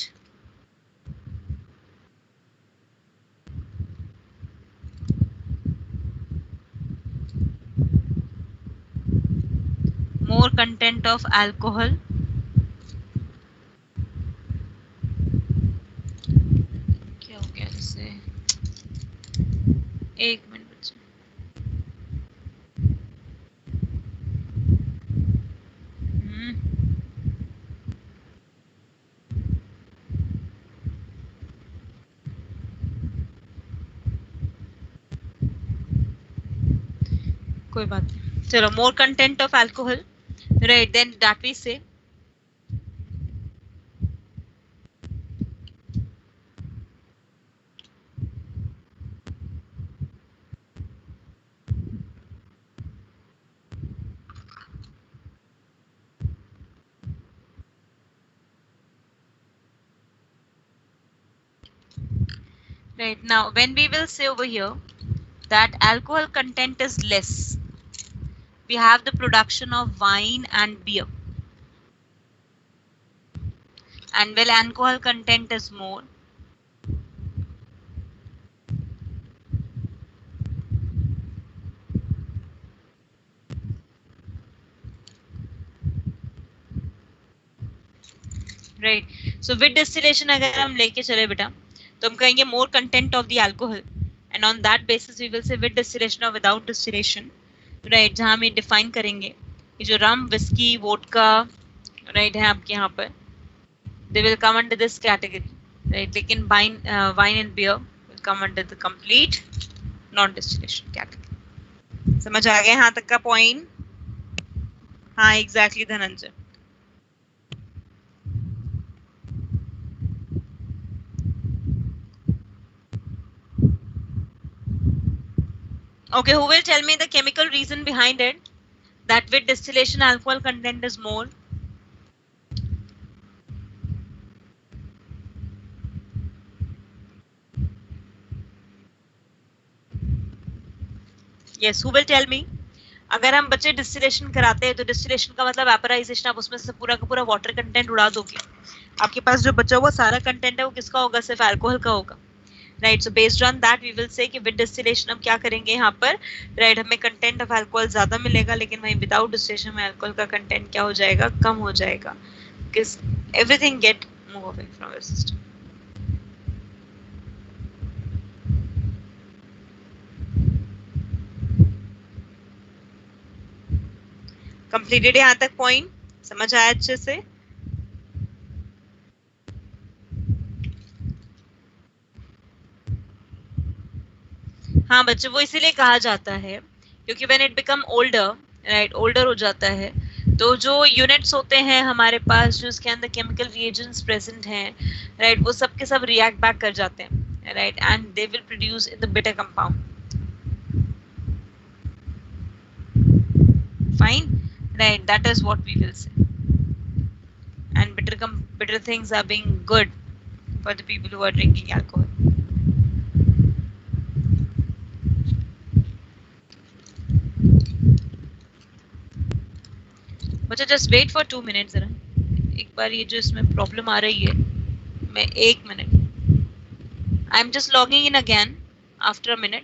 S1: More content of alcohol. क्या हो गया जैसे, एक मिनट बच्चे. कोई बात नहीं, चलो. More content of alcohol. Right, then that we say. Right, now when we will say over here that alcohol content is less, we have the production of wine and beer. And when alcohol content is more, right. So with distillation अगर हम लेके चले बेटा, तो हम कहेंगे more content of the alcohol, and on that basis we will say with distillation और without distillation. Right, जहां हम ये डिफाइन करेंगे, ये जो रम, विस्की, वोडका राइट है आपके यहाँ पर, they will come under this category. Right, लेकिन wine and beer will come under the complete non distillation category. समझ आ गया यहाँ तक का पॉइंट? हाँ, exactly Dhananjay. Okay, who will tell me the chemical reason behind it? That with distillation alcohol content is more. Yes, who will tell me? अगर हम बच्चे डिस्टिलेशन कराते हैं तो डिस्टिलेशन का मतलब वेपराइजेशन, आप उसमें से पूरा का पूरा वाटर कंटेंट उड़ा दोगे. आपके पास जो बचा हुआ सारा कंटेंट है वो किसका होगा? सिर्फ अल्कोहल का होगा. Right, so based on that we will say कि विद डिस्टिलेशन हम क्या करेंगे यहाँ पर. राइट, हमें कंटेंट ऑफ अल्कोहल ज्यादा मिलेगा, लेकिन वहीं विदाउट डिस्टिलेशन में अल्कोहल का कंटेंट क्या हो जाएगा? कम हो जाएगा. Because everything gate move away from your system. Completed यहाँ तक पॉइंट? समझ आया अच्छे से? हाँ बच्चे, वो इसीलिए कहा जाता है क्योंकि when it become older, right, older हो जाता है, तो जो यूनिट्स होते हैं हमारे पास, जो इसके अंदर केमिकल रिएजेंट्स प्रेजेंट हैं, राइट, वो सब के सब रिएक्ट बैक कर जाते हैं. Right, and they will produce in the bitter compound. Fine. Right, that is what we will say. And bitter things are being good for the people who are drinking alcohol. बच्चा just wait for 2 minute जरा. एक बार ये जो इसमें problem आ रही है, मैं 1 minute, I am just logging in again after a minute.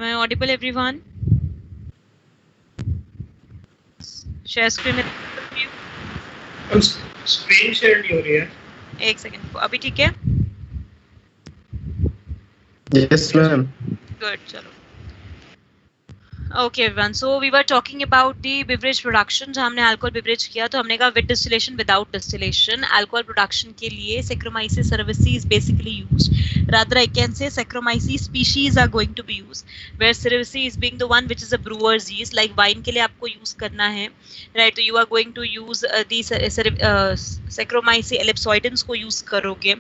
S1: Am I audible everyone? Share screen में
S2: स्क्रीन शेयर नहीं हो रही है.
S1: एक सेकंड, अभी ठीक है?
S3: Yes, ma'am.
S1: Good, चलो. Okay everyone, so we were talking about the beverage production. जहाँ हमने alcohol beverage किया तो हमने कहा with distillation without distillation alcohol production के लिए Saccharomyces cerevisiae is basically used. Rather I can say Saccharomyces species are going to be used, where cerevisiae is being the one which is a brewer's yeast. Like wine के लिए आपको use करना है, right? तो you are going to use these Saccharomyces ellipsoidans को use करोगे,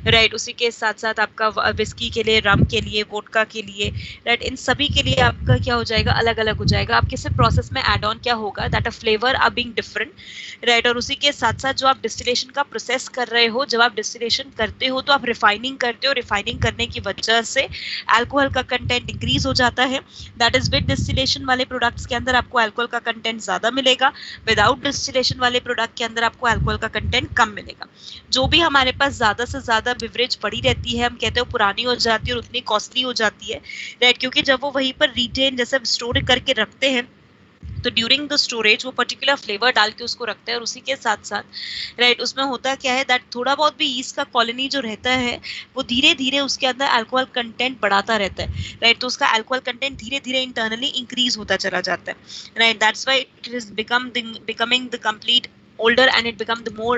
S1: right? उसी के साथ साथ आपका whiskey के लिए, rum के लिए, vodka के लिए, right? इन सभी के लिए आपका क्या हो जाएगा, अलग अलग हो जाएगा. आपके सिर्फ प्रोसेस में एड ऑन क्या होगा, that a flavour are being different, right. और उसी के साथ साथ जो आप डिस्टिलेशन का प्रोसेस कर रहे हो, जब आप डिस्टिलेशन करते हो तो आप रिफाइनिंग करते हो. रिफाइनिंग करने की वजह से अल्कोहल का कंटेंट इंक्रीज हो जाता है. दैट इज विद डिस्टिलेशन वाले प्रोडक्ट्स के अंदर आपको अल्कोहल का कंटेंट ज्यादा मिलेगा, विदाउट डिस्टिलेशन वाले प्रोडक्ट के अंदर आपको अल्कोहल का कंटेंट कम मिलेगा. जो भी हमारे पास ज्यादा से ज्यादा बिवरेज पड़ी रहती है, हम कहते हैं पुरानी हो जाती है और उतनी कॉस्टली हो जाती है, राइट. क्योंकि जब वो वहीं पर रिटेन जैसे स्टोर करके रखते हैं तो ड्यूरिंग द स्टोरेज वो पर्टिकुलर फ्लेवर डाल के उसको रखते हैं. और उसी के साथ साथ राइट उसमें होता क्या है, दैट थोड़ा बहुत भी ईस्ट का कॉलोनी जो रहता है वो धीरे धीरे उसके अंदर अल्कोहल कंटेंट बढ़ाता रहता है, राइट. तो उसका अल्कोहल कंटेंट धीरे धीरे इंटरनली इंक्रीज होता चला जाता है, right. That's why it is becoming the complete older and it become the more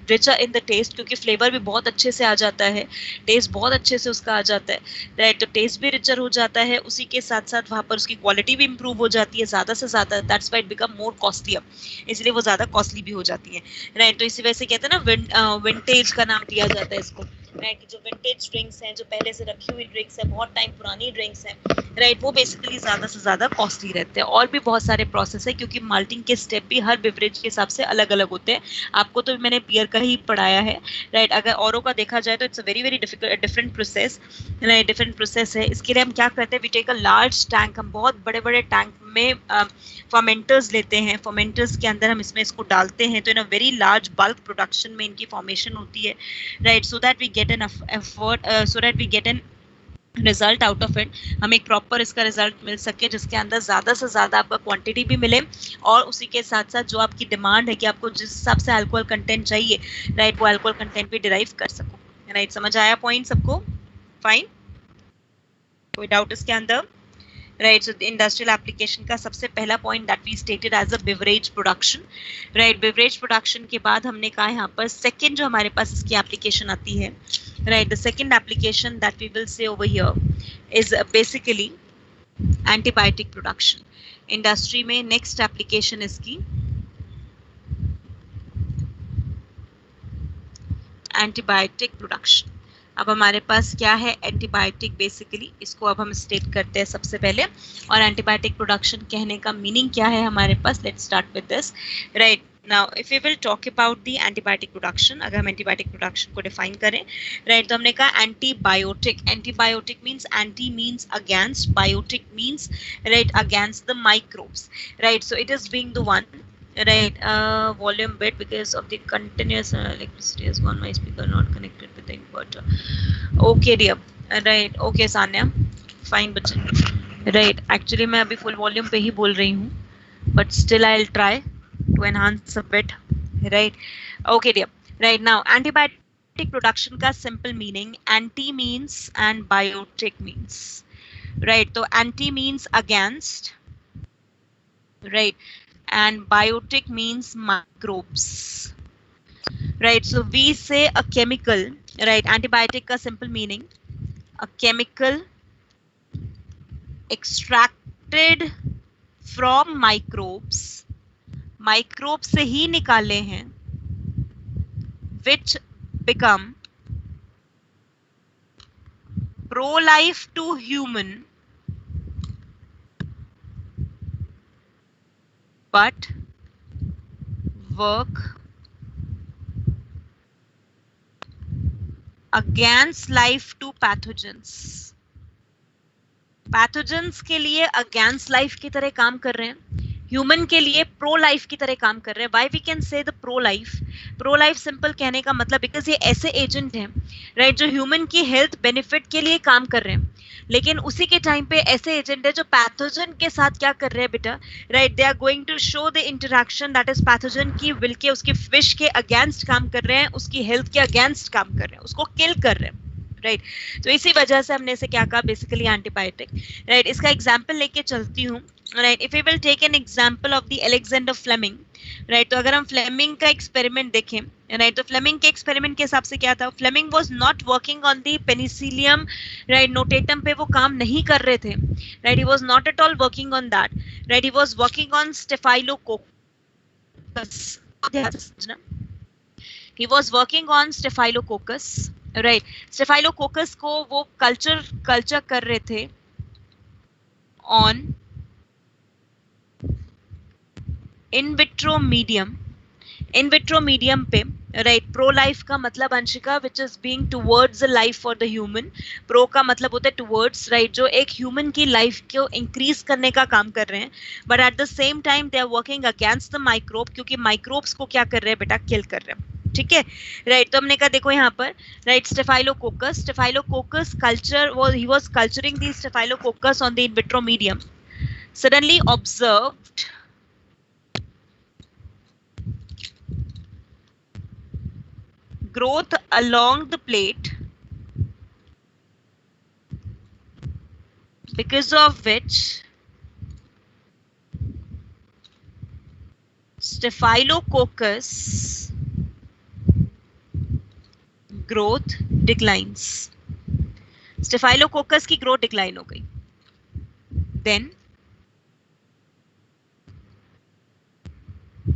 S1: richer in the taste, क्योंकि फ्लेवर भी बहुत अच्छे से आ जाता है, टेस्ट बहुत अच्छे से उसका आ जाता है, राइट. तो टेस्ट भी रिचर हो जाता है, उसी के साथ साथ वहाँ पर उसकी क्वालिटी भी इंप्रूव हो जाती है ज़्यादा से ज़्यादा. That's why it become more costlier, इसलिए वो ज़्यादा कॉस्टली भी हो जाती है, राइट. तो इसी वजह से कहते हैं ना विंटेज का नाम दिया जाता है इसको, राइट. जो विंटेज ड्रिंक्स हैं, जो पहले से रखी हुई ड्रिंक्स हैं, बहुत टाइम पुरानी ड्रिंक्स हैं, राइट, वो बेसिकली ज़्यादा से ज़्यादा कॉस्टली रहते हैं. और भी बहुत सारे प्रोसेस है, क्योंकि माल्टिंग के स्टेप भी हर बिवरेज के हिसाब से अलग अलग होते हैं. आपको तो मैंने बियर का ही पढ़ाया है, राइट. अगर औरों का देखा जाए तो it's a very very different process, right. Different process है. इसके लिए हम क्या करते हैं, we take a large tank, हम बहुत बड़े बड़े टैंक में फर्मेंटर्स लेते हैं. फर्मेंटर्स के अंदर हम इसको डालते हैं, तो in a very large bulk production में इनकी फॉर्मेशन होती है, right. So that we get an so that we get an result out of it. हमें एक प्रॉपर इसका रिजल्ट मिल सके जिसके अंदर ज़्यादा से ज़्यादा आपका क्वांटिटी भी मिले, और उसी के साथ साथ जो आपकी डिमांड है कि आपको जिस हिसाब से अल्कोहल कंटेंट चाहिए, राइट, वो अल्कोहल कंटेंट भी डिराइव कर सको, राइट. समझ आया पॉइंट सबको? फाइन, कोई डाउट इसके अंदर? राइट. सो इंडस्ट्रियल एप्लीकेशन का सबसे पहला point that we stated as a beverage production, right. Beverage production के बाद हमने कहा यहाँ पर सेकेंड जो हमारे पास इसकी एप्लीकेशन आती है, right, the second application that we will say over here is basically antibiotic production. Industry में next application इसकी antibiotic production. अब हमारे पास क्या है एंटीबायोटिक, बेसिकली इसको अब हम स्टेट करते हैं सबसे पहले. और एंटीबायोटिक प्रोडक्शन कहने का मीनिंग क्या है हमारे पास, let's start with this, right. Now, if we will talk about the antibiotic production, अगर हम antibiotic production को define करें, right, तो हमने कहा antibiotic. Antibiotic means anti means against, biotic means right against the microbes, right. So it is being the one, right. Volume bit because of the continuous electricity has gone. My speaker not connected with the inverter. Okay dear, right. Okay Sanya, fine बच्चे, right. Actually मैं अभी full volume पे ही बोल रही हूँ, but still I'll try to enhance a bit, right. Okay dear, right. Now antibiotic production का simple meaning, anti means and biotic means, right. तो anti means against, right, and biotic means microbes, right. So we say a chemical, right. antibiotic का simple meaning, a chemical extracted from microbes, microbe से ही निकाले हैं, which become pro-life to human but work against life to pathogens. Pathogens के लिए against life की तरह काम कर रहे हैं, ह्यूमन के लिए प्रो लाइफ की तरह काम कर रहे हैं. Why we can say the pro life simple कहने का मतलब बिकॉज ये ऐसे एजेंट हैं, राइट, जो ह्यूमन की हेल्थ बेनिफिट के लिए काम कर रहे हैं. लेकिन उसी के टाइम पे ऐसे एजेंट है जो पैथोजन के साथ क्या कर रहे हैं बेटा, right, they are going to show the interaction that is pathogen की विल के, उसके विश के अगेंस्ट काम कर रहे हैं, उसकी हेल्थ के अगेंस्ट काम कर रहे हैं, उसको किल कर रहे हैं, राइट. तो इसी वजह से हमने इसे क्या कहा, बेसिकली एंटीबायोटिक, राइट. इसका एग्जांपल लेके चलती हूँ, right. If we will take an example of the Alexander Fleming, right. तो अगर हम फ्लेमिंग का एक्सपेरिमेंट देखें, राइट, तो फ्लेमिंग के एक्सपेरिमेंट के हिसाब से क्या था, Fleming was not working on the Penicillium, right, notatum पे वो काम नहीं कर रहे थे, right. He was not at all working on that, right. He was working on Staphylococcus, he was working on staphylococcus, right. staphylococcus को वो culture कर रहे थे on in vitro medium पे, राइट. प्रो लाइफ का मतलब अंशिका विच is being towards the life for the human, pro का मतलब होता है टुवर्ड्स, राइट, जो एक ह्यूमन की लाइफ को इंक्रीज करने का काम कर रहे हैं, but at the same time they are working against the microbe, क्योंकि माइक्रोब्स को क्या कर रहे हैं बेटा, किल कर रहे हैं, ठीक है, राइट. तो हमने कहा देखो यहाँ पर, right, staphylococcus culture was, he was culturing the staphylococcus on the in vitro medium, suddenly observed growth along the plate, because of which staphylococcus growth declines. staphylococcus की growth decline हो गई. Then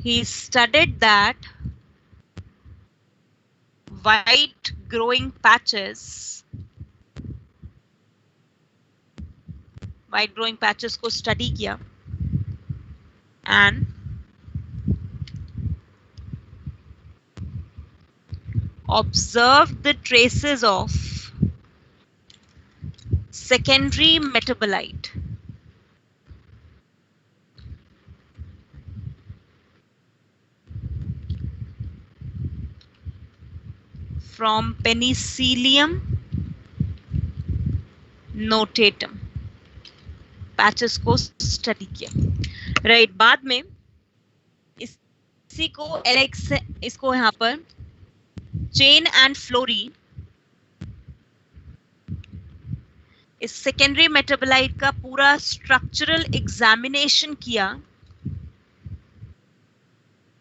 S1: he studied that white growing patches को study किया and observed the traces of secondary metabolite from Penicillium notatum patches को study किया, right. बाद में इसी को इसको यहाँ पर चेन एंड फ्लोरी, इस सेकेंडरी मेटाबोलाइट का पूरा स्ट्रक्चरल एग्जामिनेशन किया,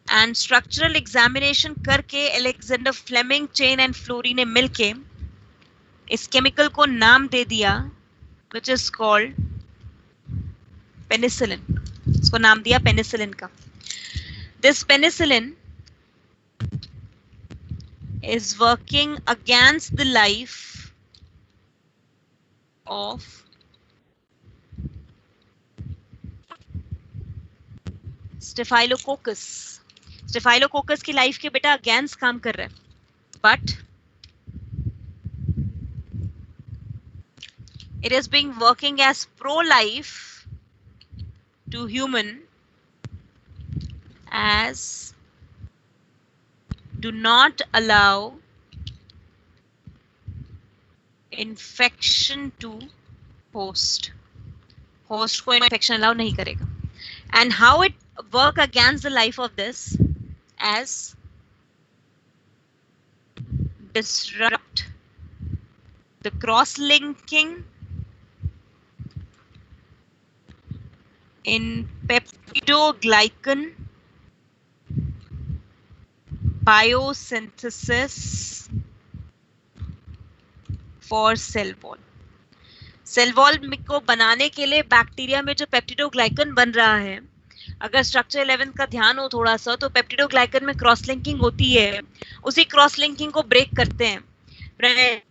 S1: एंड स्ट्रक्चरल एग्जामिनेशन करके Alexander Fleming, Chain and Florey ने मिलके इस केमिकल को नाम दे दिया which is called पेनिसिलिन. इसको नाम दिया पेनिसिलिन का. This penicillin is working against the life of Staphylococcus. Staphylococcus की लाइफ के बेटा अगेंस्ट काम कर रहा है, but it is being working as pro-life to human as do not allow infection to host. Host को infection allow नहीं करेगा. And how it work against the life of this as disrupt the cross-linking in peptidoglycan biosynthesis for cell wall. Cell wall को बनाने के लिए bacteria में जो peptidoglycan बन रहा है, अगर स्ट्रक्चर 11 का ध्यान हो थोड़ा सा, तो पेप्टिडोग्लाइकन में क्रॉस लिंकिंग होती है, उसी क्रॉस लिंकिंग को ब्रेक करते हैं, right.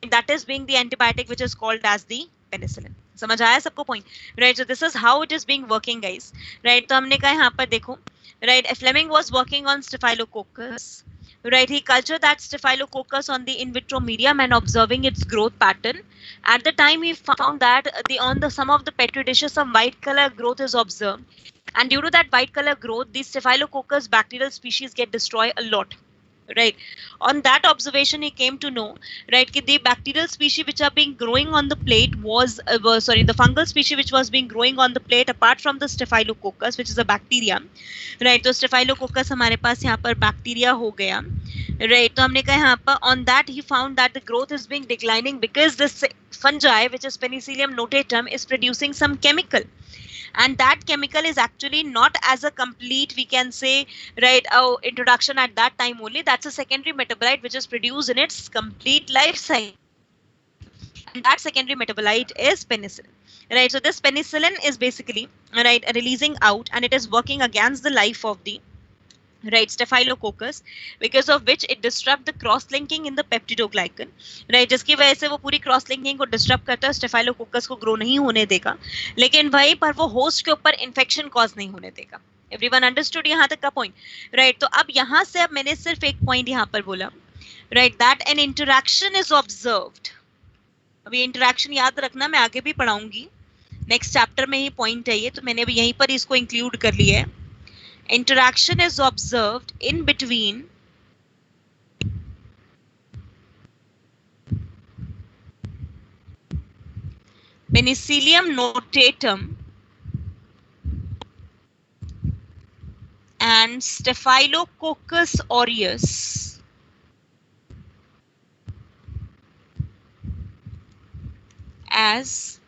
S1: That is being the antibiotic which is called as the penicillin. समझ आया सबको point, right. So this is how it is being working guys, right. तो हमने कहा यहाँ पर देखो, right, Fleming was working on Staphylococcus, right. He cultured that staphylococcus on the in vitro medium and observing its growth pattern. At the time he found that on some of the petri dishes some white color growth is observed, and due to that white color growth these staphylococcus bacterial species get destroyed a lot, right? On that observation he came to know, right, that the bacterial species which are being growing on the plate was sorry, the fungal species which was being growing on the plate apart from the staphylococcus which is a bacteria, right? तो staphylococcus हमारे पास यहाँ पर bacteria हो गया, right? तो हमने कहा यहाँ पर on that he found that the growth is being declining because this fungi which is Penicillium notatum is producing some chemical, and that chemical is actually not as a complete, we can say, right, introduction at that time only. That's a secondary metabolite which is produced in its complete life cycle, and that secondary metabolite is penicillin, right? So this penicillin is basically, right, releasing out, and it is working against the life of the, right, staphylococcus, because of which it disrupt the cross linking in the peptidoglycan, right, जिसकी वजह से वो पूरी cross linking को disturb करता है, staphylococcus को grow नहीं होने देगा, लेकिन वहीं पर वो होस्ट के ऊपर इन्फेक्शन कॉज नहीं होने देगा. एवरीवन अंडरस्टूड यहाँ तक का पॉइंट, राइट? तो अब यहाँ से अब मैंने सिर्फ एक पॉइंट यहाँ पर बोला, right, that an interaction is observed. अभी इंटरैक्शन याद रखना, मैं आगे भी पढ़ाऊंगी, नेक्स्ट चैप्टर में ही पॉइंट है ये, तो मैंने अभी यहीं पर इसको इंक्लूड कर लिया है. Interaction is observed in between Penicillium notatum and Staphylococcus aureus as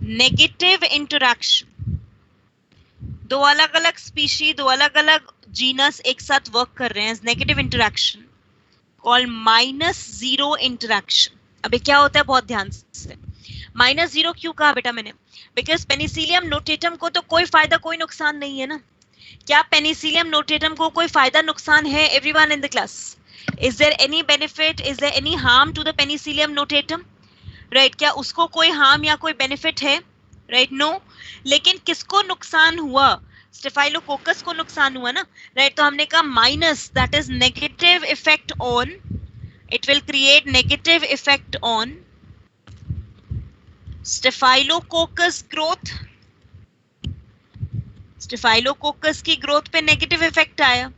S1: negative interaction. दो अलग अलग स्पीशी, दो अलग अलग जीनस एक साथ वर्क कर रहे हैं, नेगेटिव इंटरैक्शन कॉल्ड -0 इंटरैक्शन. अभी क्या होता है, बहुत ध्यान से, -0 क्यों कहा बेटा मैंने? बिकॉज पेनिसिलियम नोटेटम को तो कोई फायदा कोई नुकसान नहीं है ना. क्या पेनिसिलियम नोटेटम को कोई फायदा नुकसान है? Everyone in the class, is there any benefit, is there any harm to the Penicillium notatum, right? क्या उसको कोई हार्म या कोई बेनिफिट है? Right, no. लेकिन किसको नुकसान हुआ? स्टेफाइलोकोकस को नुकसान हुआ ना, राइट? तो हमने कहा minus, that is negative effect on, it will create negative effect on staphylococcus growth. Staphylococcus की ग्रोथ पे नेगेटिव इफेक्ट आया,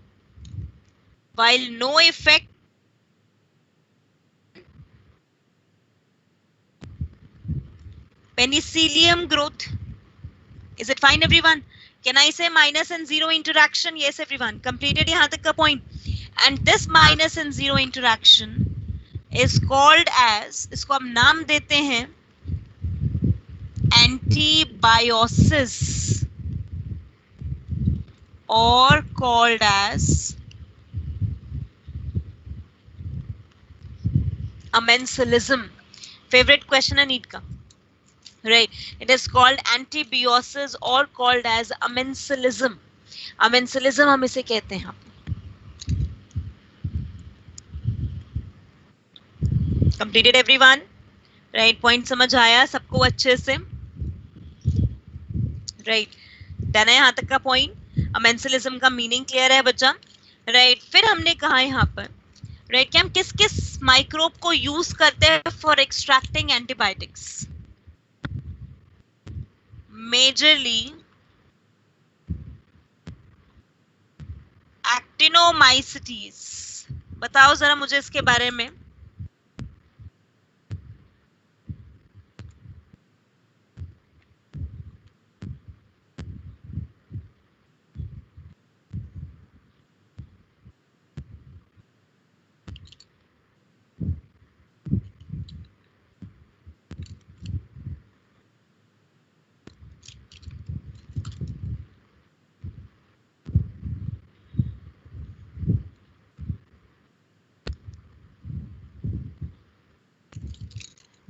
S1: while no effect penicillium growth. Is it fine everyone? Can I say minus and zero interaction? Yes everyone, completed यहाँ तक का point. And this minus and zero interaction is called as, इसको हम नाम देते हैं antibiosis or called as amensilism. Favorite question है NEET का, right? It is called antibiosis or called as amensilism. Amensilism हम इसे कहते हैं. Completed everyone, right? Point समझ आया सबको अच्छे से, right? डन है यहाँ तक का point. Amensilism का मीनिंग क्लियर है बच्चा, right? फिर हमने कहा यहाँ पर, right, कि हम किस किस माइक्रोब को यूज करते हैं for extracting antibiotics. Majorly actinomycetes. बताओ जरा मुझे इसके बारे में.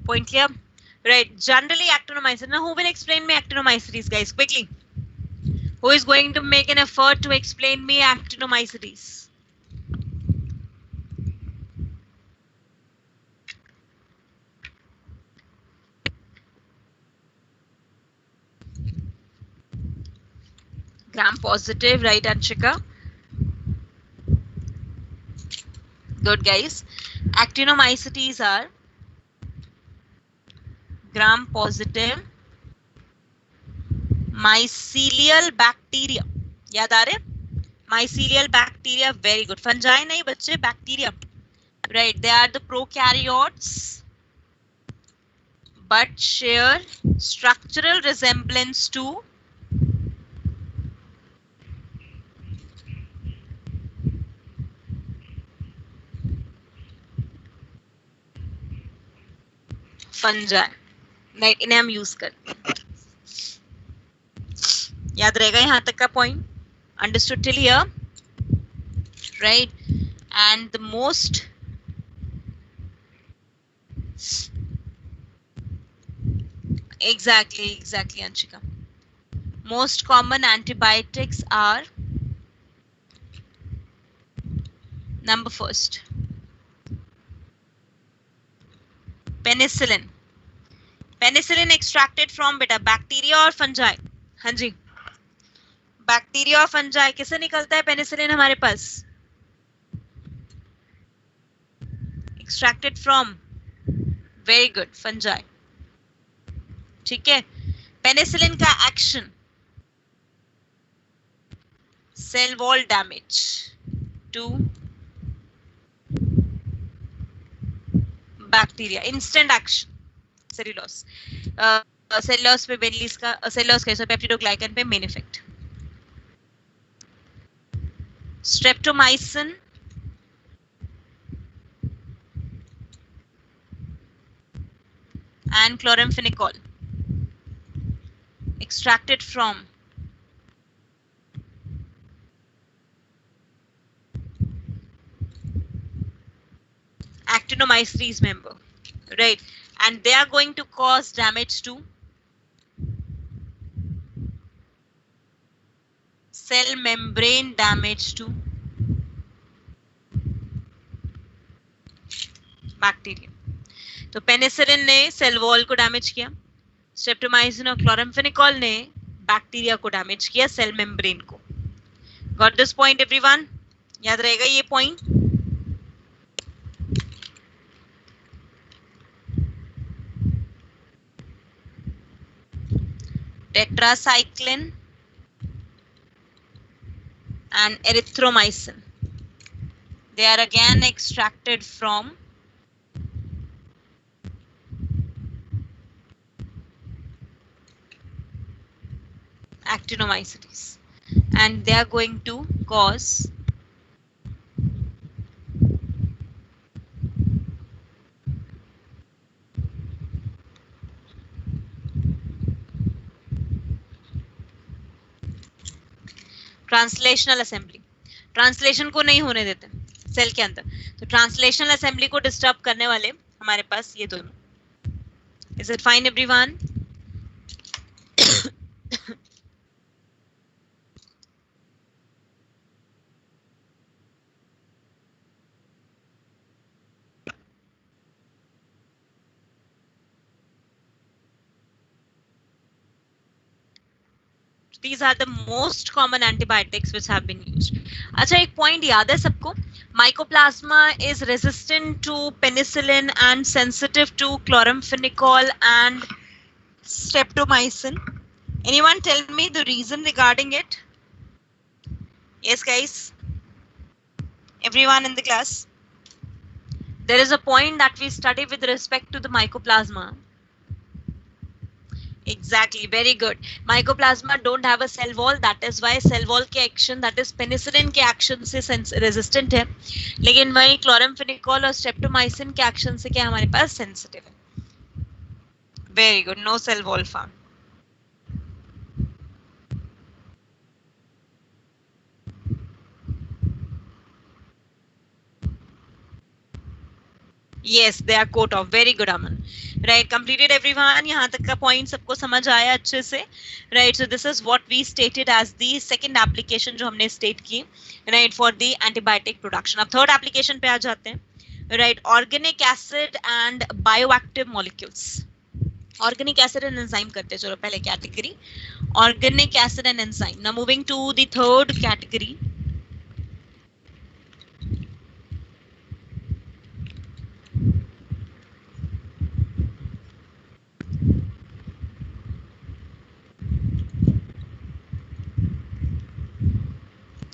S1: Point clear? Right. Generally actinomycetes. Now who will explain me actinomycetes, guys, quickly? Who is going to make an effort to explain me actinomycetes? Gram positive, right, Anshika? Good, guys. Actinomycetes are gram positive mycelial bacteria. याद आ रहे? mycelial bacteria, very good. Fungi नहीं बच्चे, bacteria, right? They are the prokaryotes but share structural resemblance to fungi, right? इन्हें हम use करते हैं. याद रहेगा यहाँ तक का point? Understood till here, right? And the most exactly Anshika, most common antibiotics are number first penicillin. Penicillin extracted from beta bacteria or fungi? हाँ जी, बैक्टीरिया और फंजाई किसे निकलता है पेनिसिलिन हमारे पास? Extracted from, very good, fungi. ठीक है. Penicillin का action cell wall damage to bacteria, instant action, cellulose, cellulose पे बेलीज का, सेल्यूलोज का पेप्टिडोग्लाइकन पे main effect. Streptomycin and chloramphenicol extracted from Actinomyces member, right? And they are going to cause damage to cell membrane, damage to bacteria. तो penicillin ने cell wall को damage किया, streptomycin और क्लोराम्फेनिकोल ने bacteria को damage किया, cell membrane को. Got this point everyone? याद रहेगा ये point? Tetracycline and erythromycin, they are again extracted from Actinomycetes, and they are going to cause translational assembly. Translation को नहीं होने देते सेल के अंदर, तो ट्रांसलेशनल असेंबली को डिस्टर्ब करने वाले हमारे पास ये दोनों. Is it fine everyone? These are the most common antibiotics which have been used. अच्छा, एक पॉइंट याद है सबको? Mycoplasma is resistant to penicillin and sensitive to chloramphenicol and streptomycin. Anyone tell me the reason regarding it? Yes, guys. Everyone in the class. There is a point that we study with respect to the mycoplasma. Exactly, very good. Mycoplasma don't have a cell wall, that is why cell wall के action, that is penicillin के action से resistant है, लेकिन वही chloramphenicol और streptomycin के action से क्या हमारे पास sensitive है. Very good, no cell wall found. Yes, they are coat off. Very good, Aman. Right, completed everyone. यहाँ तक का point सबको समझ आया अच्छे से. Right, so this is what we stated as the second application जो हमने state की, right, for the antibiotic production. अब third application पे आ जाते हैं. Right, organic acid and bioactive molecules. Organic acid and enzyme करते हैं. चलो पहले category. Organic acid and enzyme. Now moving to the third category.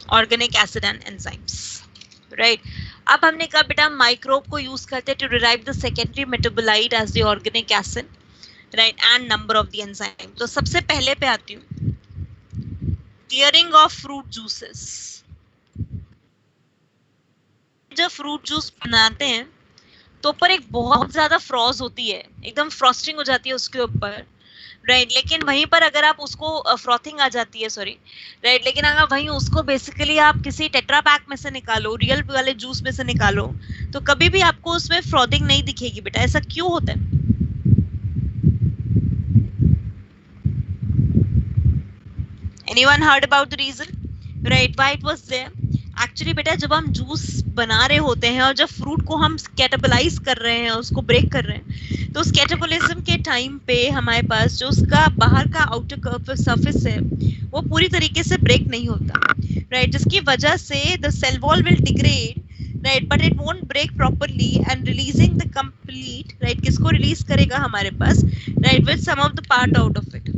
S1: Organic acid and enzymes, right. अब हमने कहा बेटा माइक्रोब को यूज करते हैं to derive the secondary metabolite as the organic acid, right, and number of the enzyme. तो सबसे पहले पे आती हूँ, क्लियरिंग ऑफ फ्रूट जूसेस। जब फ्रूट जूस बनाते हैं तो ऊपर एक बहुत ज्यादा फ्रॉज होती है, एकदम फ्रॉस्टिंग हो जाती है उसके ऊपर, राइट। लेकिन वहीं पर अगर आप उसको फ्रॉथिंग आ जाती है, सॉरी, राइट, लेकिन अगर वहीं उसको बेसिकली आप किसी टेट्रा पैक में से निकालो, रियल वाले जूस में से निकालो, तो कभी भी आपको उसमें फ्रॉथिंग नहीं दिखेगी बेटा। ऐसा क्यों होता है? Anyone heard about the reason, right, why it was there? Actually बेटा जब हम जूस बना रहे होते हैं और जब फ्रूट को हम कैटाबलाइज कर रहे हैं, उसको ब्रेक कर रहे हैं, तो उस कैटाबोलिज्म के टाइम पे हमारे पास जो उसका बाहर का आउटर सरफेस है वो पूरी तरीके से ब्रेक नहीं होता, राइट, जिसकी वजह से the cell wall will degrade, right, but it won't break properly and releasing the complete, right, किसको रिलीज करेगा हमारे पास, right, with some of the part out of it,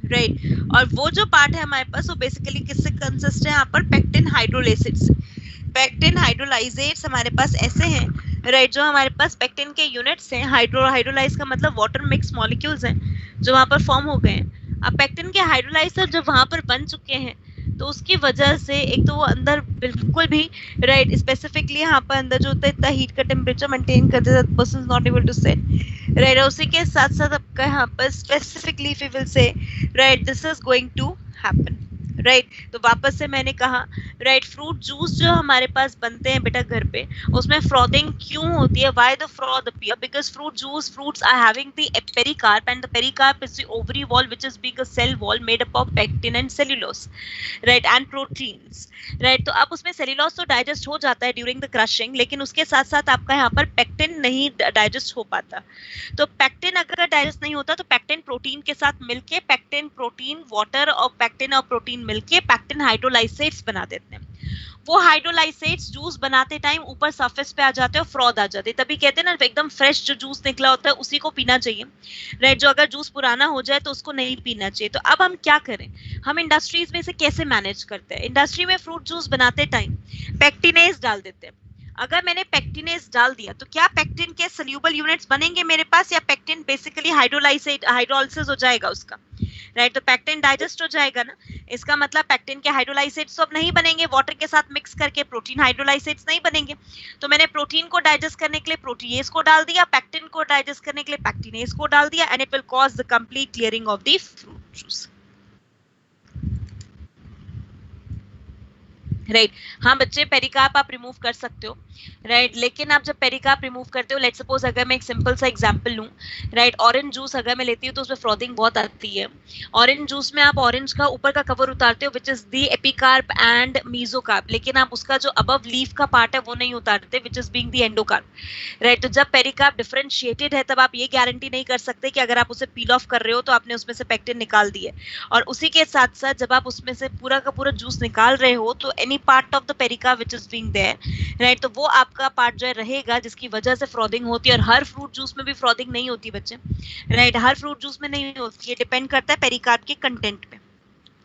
S1: right. और वो जो पार्ट है हमारे पास वो बेसिकली किससे कंसिस्ट है? यहाँ पर पेक्टिन हाइड्रोलाइसेट से। पेक्टिन हाइड्रोलाइसेट्स हमारे पास ऐसे हैं, राइट, जो हमारे पास पेक्टिन के यूनिट्स हैं। हाइड्रोलाइज का मतलब वाटर मिक्स मॉलिक्यूल्स हैं जो वहाँ पर फॉर्म हो गए हैं। अब पेक्टिन के हाइड्रोलाइजर जब वहाँ पर बन चुके हैं तो उसकी वजह से एक तो वो अंदर बिल्कुल भी, राइट, स्पेसिफिकली यहाँ पर अंदर जो होता है इतना हीट का टेम्परेचर मेंटेन करते हैं that person is not able to set, right. उसी के साथ साथ आपका यहाँ पर specifically if you will say, right, this is going to happen, right. तो वापस से मैंने कहा, राइट, फ्रूट जूस जो हमारे पास बनते हैं बेटा घर पे, उसमें फ्रॉथिंग क्यों होती है? Why the froth appear? Because fruits are having the pericarp and the pericarp is the ovary wall which is being a cell wall made up of pectin and cellulose, right, and proteins, right. तो अब उसमें cellulose तो digest हो जाता है during the crushing, लेकिन उसके साथ साथ आपका यहाँ पर पेक्टिन नहीं डाइजेस्ट हो पाता। तो पेक्टिन अगर डाइजेस्ट नहीं होता तो पेक्टिन प्रोटीन के साथ मिलके पेक्टिन प्रोटीन वाटर और पेक्टिन और प्रोटीन मिलके पेक्टिन हाइड्रोलाइसेट्स बना देते हैं। वो हाइड्रोलाइसेट्स जूस बनाते टाइम ऊपर सरफेस पे आ जाते हैं और फ्रॉथ आ जाते हैं, तभी कहते हैं ना एकदम फ्रेश जो जूस निकला होता है उसी को पीना चाहिए, राइट। जो अगर जूस पुराना हो जाए तो उसको नहीं पीना चाहिए। तो अब हम क्या करें? हम इंडस्ट्रीज में से कैसे मैनेज करते हैं? इंडस्ट्री में फ्रूट जूस बनाते टाइम पेक्टिनेज डाल देते हैं। अगर मैंने पेक्टिनेज डाल दिया तो क्या पेक्टिन के सोल्यूबल यूनिट्स बनेंगे मेरे पास, या पेक्टिन बेसिकली हाइड्रोलाइसिस हो जाएगा उसका, राइट। तो पेक्टिन डाइजेस्ट हो जाएगा ना, इसका मतलब पेक्टिन के हाइड्रोलाइसेट्स तो अब नहीं बनेंगे, वाटर के साथ मिक्स करके प्रोटीन हाइड्रोलाइसेट्स नहीं बनेंगे। तो मैंने प्रोटीन को डाइजेस्ट करने के लिए प्रोटीएज को डाल दिया, पेक्टिन को डाइजेस्ट करने के लिए पेक्टिनेज को डाल दिया, and it will cause the complete clearing of the fruit juice, right. हाँ बच्चे, पेरिकार्प आप रिमूव कर सकते हो, राइट। लेकिन आप जब पेरिकार्प रिमूव करते हो, लेट्स सपोज अगर मैं एक सिंपल सा एग्जांपल लूं, राइट, ऑरेंज जूस अगर मैं लेती हूँ तो उसमें फ्रॉथिंग बहुत आती है। ऑरेंज जूस में आप ऑरेंज का ऊपर का कवर उतारते हो which is the epicarp and mesocarp, लेकिन आप उसका जो अबव लीफ का पार्ट है वो नहीं उतारते विच is being the endocarp, right. तो जब पेरिकार्प डिफरेंशिएटेड है तब आप ये गारंटी नहीं कर सकते कि अगर आप उसे पील ऑफ कर रहे हो तो आपने उसमें से पेक्टिन निकाल दी है। और उसी के साथ साथ जब आप उसमें से पूरा का पूरा जूस निकाल रहे हो तो any part of the pericarp which is being there, right, तो वो आपका पार्ट जो है रहेगा जिसकी वजह से फ्रॉथिंग होती है। और हर फ्रूट जूस में भी फ्रॉथिंग नहीं होती बच्चे, राइट, हर फ्रूट जूस में नहीं होती है, डिपेंड करता है पेरिकार्प के कंटेंट पे,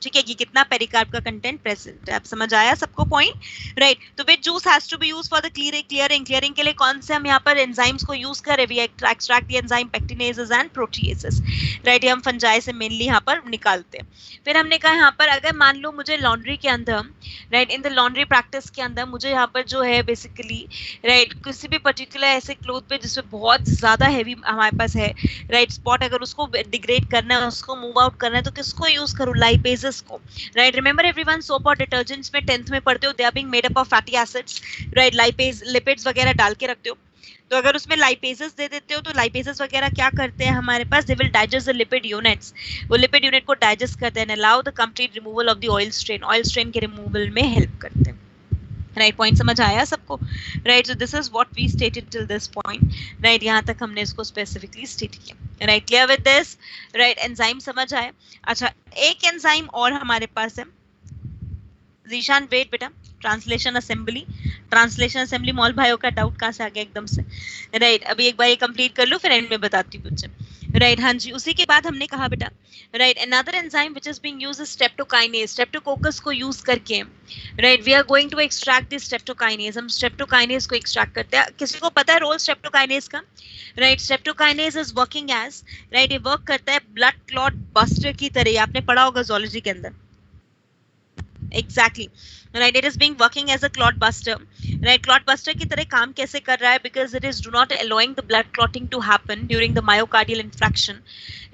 S1: ठीक है, कि कितना पेरिकार्प का कंटेंट प्रेजेंट है। आप समझ आया सबको पॉइंट, राइट। तो which juice has to be used for the clearing के लिए कौन से हम यहाँ पर एंजाइम्स को यूज करें? We extract the enzyme pectinases and proteases, right. हम फंजाई से मेनली यहाँ पर निकालते हैं। फिर हमने कहा यहाँ पर अगर मान लो मुझे लॉन्ड्री के अंदर, right, in the laundry practice के अंदर मुझे यहाँ पर जो है बेसिकली, राइट, किसी भी पर्टिकुलर ऐसे क्लोथ पे जिसमें बहुत ज्यादा हैवी हमारे पास है, राइट, स्पॉट, अगर उसको डिग्रेड करना है, उसको मूव आउट करना है, तो किसको यूज करूँ? लाइपेजेस को, राइट। रिमेंबर एवरीवन, सोप और डिटर्जेंट्स में 10th में पढ़ते हो, they are being made up of fatty acids, right, lipase lipids वगैरह डाल के रखते हो। तो अगर उसमें लाइपेजेस दे देते हो तो लाइपेजेस वगैरह क्या करते हैं हमारे पास? They will digest the lipid units, वो लिपिड यूनिट को डाइजेस्ट करते हैं, allow the complete removal of the oil stain के रिमूवल में हेल्प करते हैं, राइट। पॉइंट समझ आया सबको, right. So this is what we stated till this point, right. यहाँ तक हमने इसको स्पेसिफिकली स्टेट किया, right. Clear with this, right. Enzyme समझ आए? अच्छा, एक एंजाइम और हमारे पास है, जीशान वेट बेटा, ट्रांसलेशन असेंबली मॉल भाइयों का डाउट कहाँ से आ गया एकदम से, राइट। अभी एक बार ये कंप्लीट कर लो फिर एंड में बताती हूँ बच्चे, राइट हाँ जी, उसी के बाद हमने कहा बेटा right another enzyme which is being used is streptokinase, Streptococcus को यूज करके right we are going to extract this streptokinase, हम स्ट्रेप्टोकाइनेज को एक्सट्रैक्ट करते हैं। किसी को पता है रोल स्ट्रेप्टोकाइनेज का? Right streptokinase is working as right, ये वर्क करता है ब्लड क्लॉट बस्टर की तरह, आपने पढ़ा होगा जूलॉजी के अंदर। Exactly. Right, it is being working as a clot buster. Right, clot buster की तरह काम कैसे कर रहा है? Because it is do not allowing the blood clotting to happen during the myocardial infarction.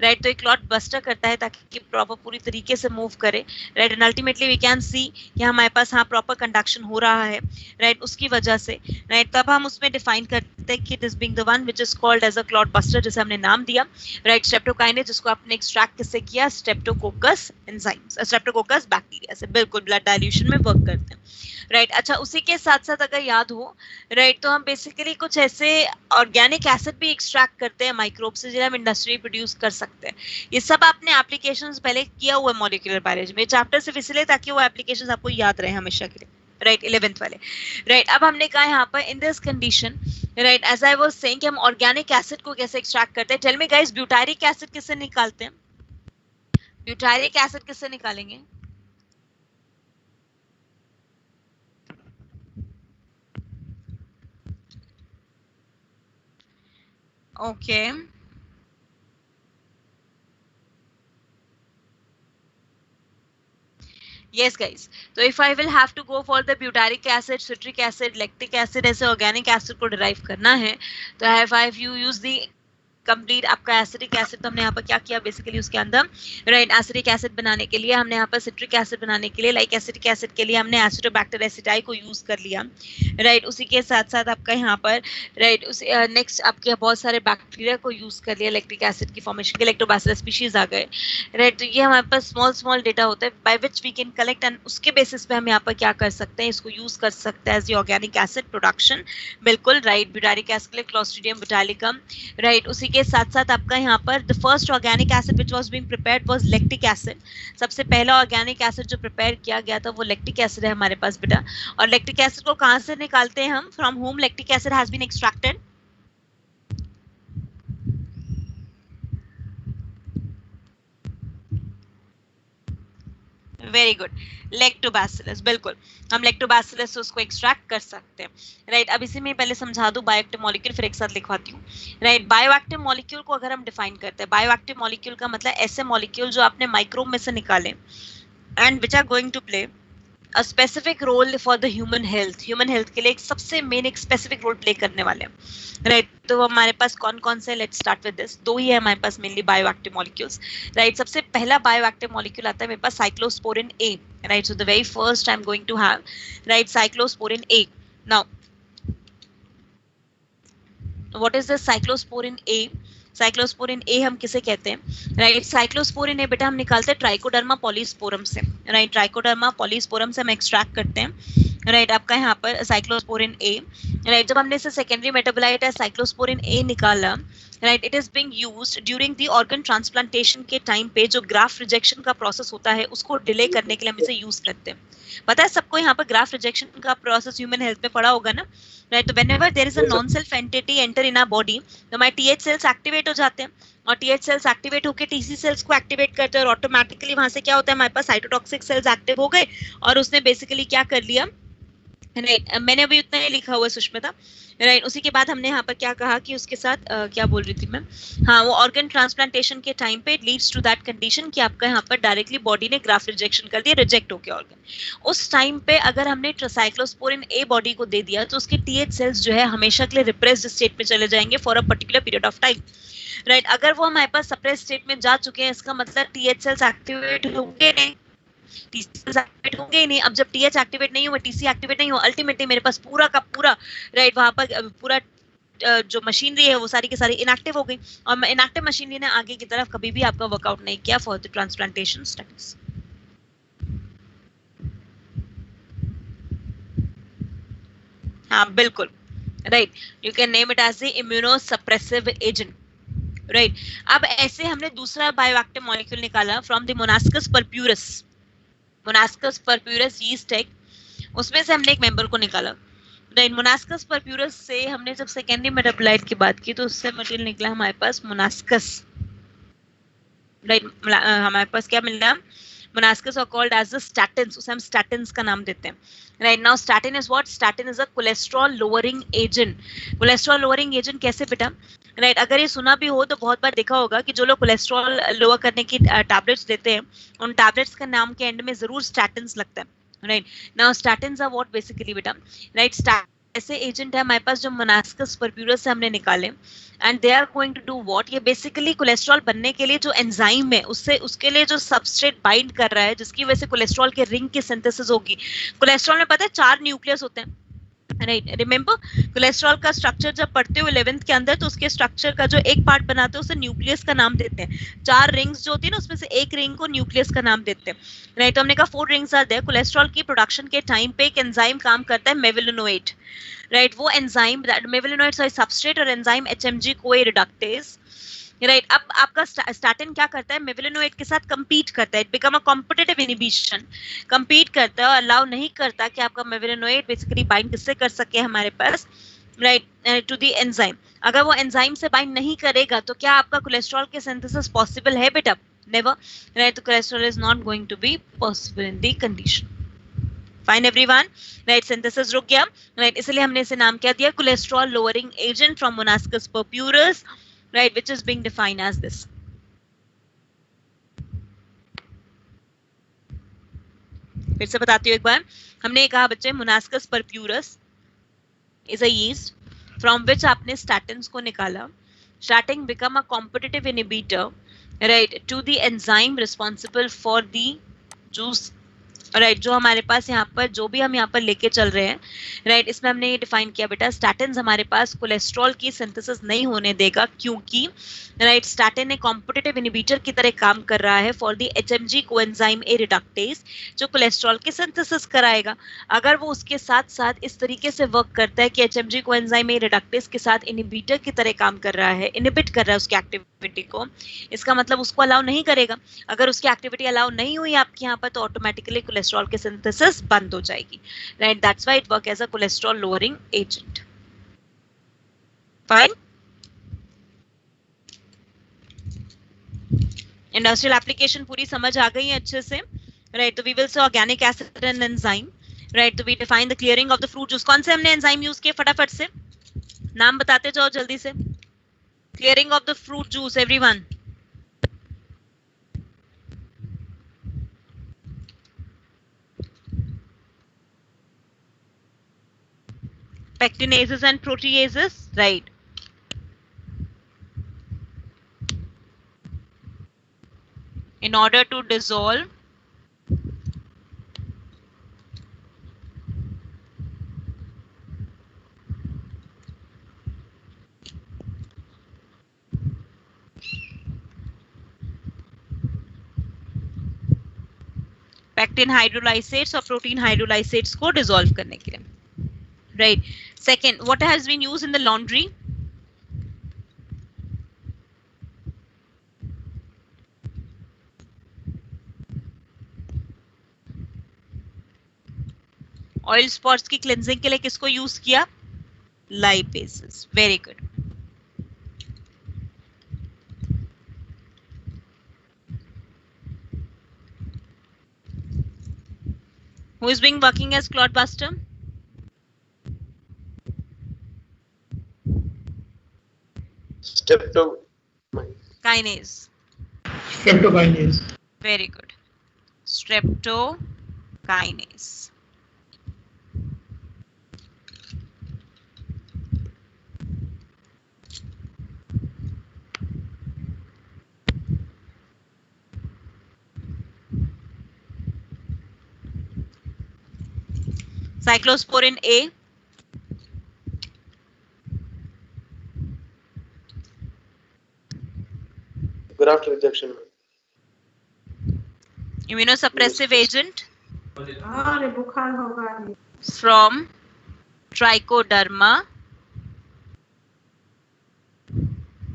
S1: Right, तो एक clot buster करता है ताकि proper पूरी तरीके से move करे. Right, and ultimately we can see कि हमारे पास हाँ proper conduction हो रहा है. Right, उसकी वजह से right तब हम उसमें define करते हैं कि it is being the one which is called as a clot buster, जिसे हमने नाम दिया. Right, streptokinase जिसको आपने extract किससे किया? Streptococcus enzymes, Streptococcus bacteria से, बिल्कुल ब्लड डाइल्यूशन में वर्क करते हैं। राइट अच्छा, उसी के साथ साथ अगर याद हो राइट तो हम बेसिकली कुछ ऐसे ऑर्गेनिक एसिड भी एक्सट्रैक्ट करते हैं माइक्रोब से, जिन्हें हम इंडस्ट्री प्रोड्यूस कर सकते हैं। ये सब आपने एप्लीकेशंस पहले किया हुआ है मॉलिक्यूलर बायोलॉजी में, चैप्टर सिर्फ इसलिए ताकि वो एप्लीकेशंस आपको याद रहे हमेशा के लिए। राइट 11th वाले। राइट अब हमने कहा यहाँ पर in this condition right as I was saying कि हम ऑर्गेनिक एसिड को कैसे एक्सट्रैक्ट करते हैं। Tell me guys, butyric acid किससे निकालते हैं? ब्यूटारिक एसिड किससे निकालेंगे? Okay. Yes guys, so if I will have to go for the butyric acid, citric acid, lactic acid ऐसे organic acid को derive करना है तो if you use the complete आपका एसिडिक एसिड, तो हमने यहाँ पर क्या किया बेसिकली उसके अंदर राइट एसिडिक एसिड बनाने के लिए हमने यहाँ पर सिट्रिक एसिड बनाने के लिए लाइक एसिडिक एसिड के लिए हमने एसिडोबैक्टर एसिडाई को यूज कर लिया। राइट उसी के साथ साथ आपका यहाँ पर राइट उस नेक्स्ट आपके बहुत सारे बैक्टीरिया को यूज कर लिया लैक्टिक एसिड की फॉर्मेशन के, लैक्टोबैसिलस स्पीशीज आ गए। राइट तो ये हमारे पास स्मॉल डेटा होता है by which we can collect and उसके बेसिस पे हम यहाँ पर क्या कर सकते हैं, इसको यूज कर सकते हैं as the organic acid production. बिल्कुल राइट, ब्यूटारिक एसिड के लिए क्लोस्ट्रीडियम बोटालिकम। राइट उसी के साथ साथ आपका यहाँ पर the first organic acid which was being prepared was lactic acid. सबसे पहला ऑर्गेनिक एसिड जो प्रिपेयर किया गया था वो लैक्टिक एसिड है हमारे पास बेटा। और लैक्टिक एसिड को कहाँ से निकालते हैं हम? From whom lactic acid has been extracted? Very good, Lactobacillus. बिल्कुल हम लैक्टोबैसिलस से उसको एक्सट्रैक्ट कर सकते हैं। राइट अब इसी में पहले समझा दूं बायोएक्टिव मॉलिक्यूल, फिर एक साथ लिखवाती हूँ। राइट बायोएक्टिव मॉलिक्यूल को अगर हम डिफाइन करते हैं, बायोएक्टिव मॉलिक्यूल का मतलब ऐसे मॉलिक्यूल जो आपने माइक्रोब में से निकाले and which are going to play a specific role for the human health. Human health के लिए एक सबसे मेन एक स्पेसिफिक रोल प्ले करने वाले हैं। राइट तो हमारे पास कौन कौन से, लेट्स स्टार्ट विद दिस। दो ही है हमारे पास मेनली बायोएक्टिव मॉलिक्यूल्स। राइट सबसे पहला बायोएक्टिव मॉलिक्यूल आता है मेरे पास cyclosporin A. Right so the very first I am going to have right cyclosporin A. Now what is this cyclosporin A? Cyclosporin A हम किसे कहते हैं? राइट साइक्लोस्पोरिन ए बेटा हम निकालते हैं ट्राइकोडर्मा पॉलीस्पोरम से। राइट ट्राइकोडर्मा पॉलीस्पोरम से हम एक्सट्रैक्ट करते हैं। राइट आपका यहाँ पर साइक्लोस्पोरिन ए। राइट जब हमने इसे सेकेंडरी मेटाबोलाइट है साइक्लोस्पोरिन ए निकाला, right it is being used during the organ transplantation के टाइम पे जो ग्राफ्ट रिजेक्शन का प्रोसेस होता है उसको डिले करने के लिए हम इसे यूज करते हैं। पता है सबको यहाँ पर ग्राफ्ट रिजेक्शन का प्रोसेस ह्यूमन हेल्थ में पढ़ा होगा ना। राइट तो whenever there is a non self entity enter in our body तो हमारे टीएच सेल्स एक्टिवेट हो जाते हैं और टीएच सेल्स एक्टिवेट होकर टीसी सेल्स को एक्टिवेट करते हैं और ऑटोमेटिकली वहां से क्या होता है हमारे पास साइटोटॉक्सिक सेल्स एक्टिव हो गए और उसने बेसिकली क्या कर लिया। राइट मैंने अभी उतना ही लिखा हुआ है सुष्मिता। राइट उसी के बाद हमने यहाँ पर क्या कहा कि उसके साथ क्या बोल रही थी मैं, हाँ वो ऑर्गन ट्रांसप्लांटेशन के टाइम पे it leads to that condition कि आपका यहाँ पर डायरेक्टली बॉडी ने ग्राफ्ट रिजेक्शन कर दिया, रिजेक्ट हो गया ऑर्गन। उस टाइम पे अगर हमने साइक्लोस्पोरिन ए बॉडी को दे दिया तो उसके टीएच सेल्स जो है हमेशा के लिए रिप्रेस्ड स्टेट में चले जाएंगे for a particular period of time. Right अगर वो हमारे पास सप्रेस स्टेट में जा चुके हैं इसका मतलब टीएच सेल्स एक्टिवेट होंगे नहीं, टीसी सेल्स एक्टिवेट होंगे ही नहीं। अब जब टीएच एक्टिवेट नहीं हुआ, टीसी एक्टिवेट नहीं हुआ, अल्टीमेटली मेरे पास पूरा का पूरा राइट वहां पर पूरा जो मशीनरी है वो सारी की सारी इनएक्टिव हो गई और इनएक्टिव मशीनरी ने आगे की तरफ कभी भी आपका वर्कआउट नहीं किया फॉर द ट्रांसप्लांटेशन स्टडीज। हाँ बिल्कुल right, you can name it as the immunosuppressive agent. Right अब ऐसे हमने दूसरा बायोएक्टिव मॉलिक्यूल निकाला from the Monascus purpureus. Monascus purpureus yeast है, उसमें से हमने एक मेंबर को निकाला। राइट मोनास्कस परप्यूरस से हमने जब सेकेंडरी मेटाबोलाइट की बात की तो उससे मटेरियल निकला हमारे पास मोनास्कस। राइट, हमारे पास क्या मिल रहा है, Monascus are called as the statins, उसे हम स्टैटिन्स का नाम देते हैं. Right now statin is what, statin is a cholesterol lowering agent. Cholesterol lowering agent कैसे बेटा, राइट अगर ये सुना भी हो तो बहुत बार देखा होगा कि जो लोग कोलेस्ट्रॉल लोअर करने की टैबलेट्स देते हैं, उन टैबलेट्स का नाम के एंड में जरूर स्टैटिन्स लगता है. Right now statins are what basically बेटा, राइट ऐसे एजेंट है हमारे पास जो मोनास्कस परप्यूरस से हमने निकाले, and they are going to do what, ये बेसिकली कोलेस्ट्रॉल बनने के लिए जो एंजाइम है उससे उसके लिए जो सबस्ट्रेट बाइंड कर रहा है जिसकी वजह से कोलेस्ट्रॉल के रिंग की सिंथेसिस होगी. कोलेस्ट्रॉल में पता है 4 न्यूक्लियस होते हैं. राइट रिमेंबर, कोलेस्ट्रॉल का स्ट्रक्चर जब पढ़ते हो 11th के अंदर तो उसके स्ट्रक्चर का जो एक पार्ट बनाते हैं उसे न्यूक्लियस का नाम देते हैं. 4 रिंग्स जो होती है ना उसमें से एक रिंग को न्यूक्लियस का नाम देते हैं. राइट तो हमने कहा 4 रिंग्स आर देयर. कोलेस्ट्रॉल की प्रोडक्शन के टाइम पे एक एंजाइम काम करता है मेविलिनोएट. राइट वो एंजाइम मेविलिनोएट सॉरी सबस्ट्रेट और एंजाइम एचएमजी कोए रिडक्टेज. राइट अब आपका स्टैटिन क्या करता है, मेविलिनोएट के साथ compete करता है, it become a competitive inhibition, compete करता है और अलाउ नहीं करता कि आपका मेविलिनोएट बेसिकली बाइंड किससे कर सके हमारे पास, राइट टू द एंजाइम. अगर वो एंजाइम से बाइंड नहीं करेगा तो क्या आपका कोलेस्ट्रॉल के सिंथेसिस पॉसिबल है बेटा, नेवर. राइट तो cholesterol is not going to be possible in the condition. Fine everyone, right synthesis रुक गया. राइट इसलिए हमने इसे नाम क्या दिया, cholesterol lowering agent from Monascus purpureus, right, which is being defined as this. फिर से बताती हूँ एक बार, हमने कहा बच्चे Monascus परप्यूरस is a yeast from which आपने statins को निकाला. Statin become a competitive inhibitor, right, to the enzyme responsible for the juice. Right जो हमारे पास यहाँ पर जो भी हम यहाँ पर लेके चल रहे हैं, राइट इसमें हमने ये डिफाइन किया बेटा, स्टैटिन्स हमारे पास कोलेस्ट्रॉल की सिंथेसिस नहीं होने देगा क्योंकि राइट स्टैटिन एक कॉम्पिटिटिव इनहिबिटर की तरह काम कर रहा है for the HMG coenzyme A reductase जो कोलेस्ट्रॉल की सिंथेसिस कराएगा. अगर वो उसके साथ साथ इस तरीके से वर्क करता है कि एचएमजी कोएंजाइम ए रिडक्टेज के साथ इनहिबिटर की तरह काम कर रहा है, इनहिबिट कर रहा है उसकी एक्टिविटी को, इसका मतलब उसको अलाउ नहीं करेगा. अगर उसकी एक्टिविटी अलाउ नहीं हुई आपके यहाँ पर तो ऑटोमेटिकली कोलेस्ट्रॉल की सिंथेसिस बंद हो जाएगी. Right that's why it work as a cholesterol lowering agent. Fine. Industrial application पूरी समझ आ गई है अच्छे से. राइट तो we will say organic acid and enzyme. Right तो we define the clearing of the fruit juice. कौन से हमने एंजाइम यूज किए, फटाफट से नाम बताते जाओ जल्दी से. Clearing of the fruit juice everyone. Pectinases and proteases, right. In order to dissolve pectin hydrolysates और protein hydrolysates को dissolve करने के लिए. Right. Second, what has been used in the laundry? Oil spots की cleansing के लिए किसको use किया? Lipases. Very good. Who is being working as clot buster? Streptokinase.
S3: Streptokinase.
S1: Very good. Streptokinase. Cyclosporin A.
S3: Graft rejection.
S1: Immunosuppressive agent from Trichoderma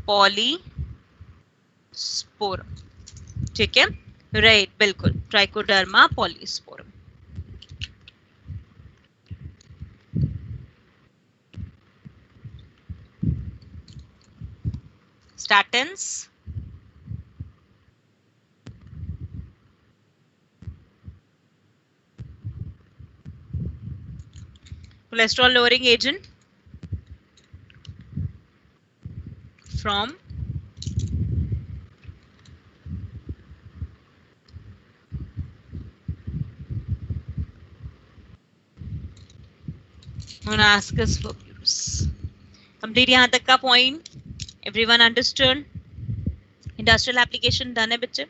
S1: polysporum. ठीक है, right बिल्कुल, trichoderma polysporum. statins cholesterol lowering agent from Monascus fulgurus. Complete यहाँ तक का point. Everyone understood? Industrial application done है बच्चे?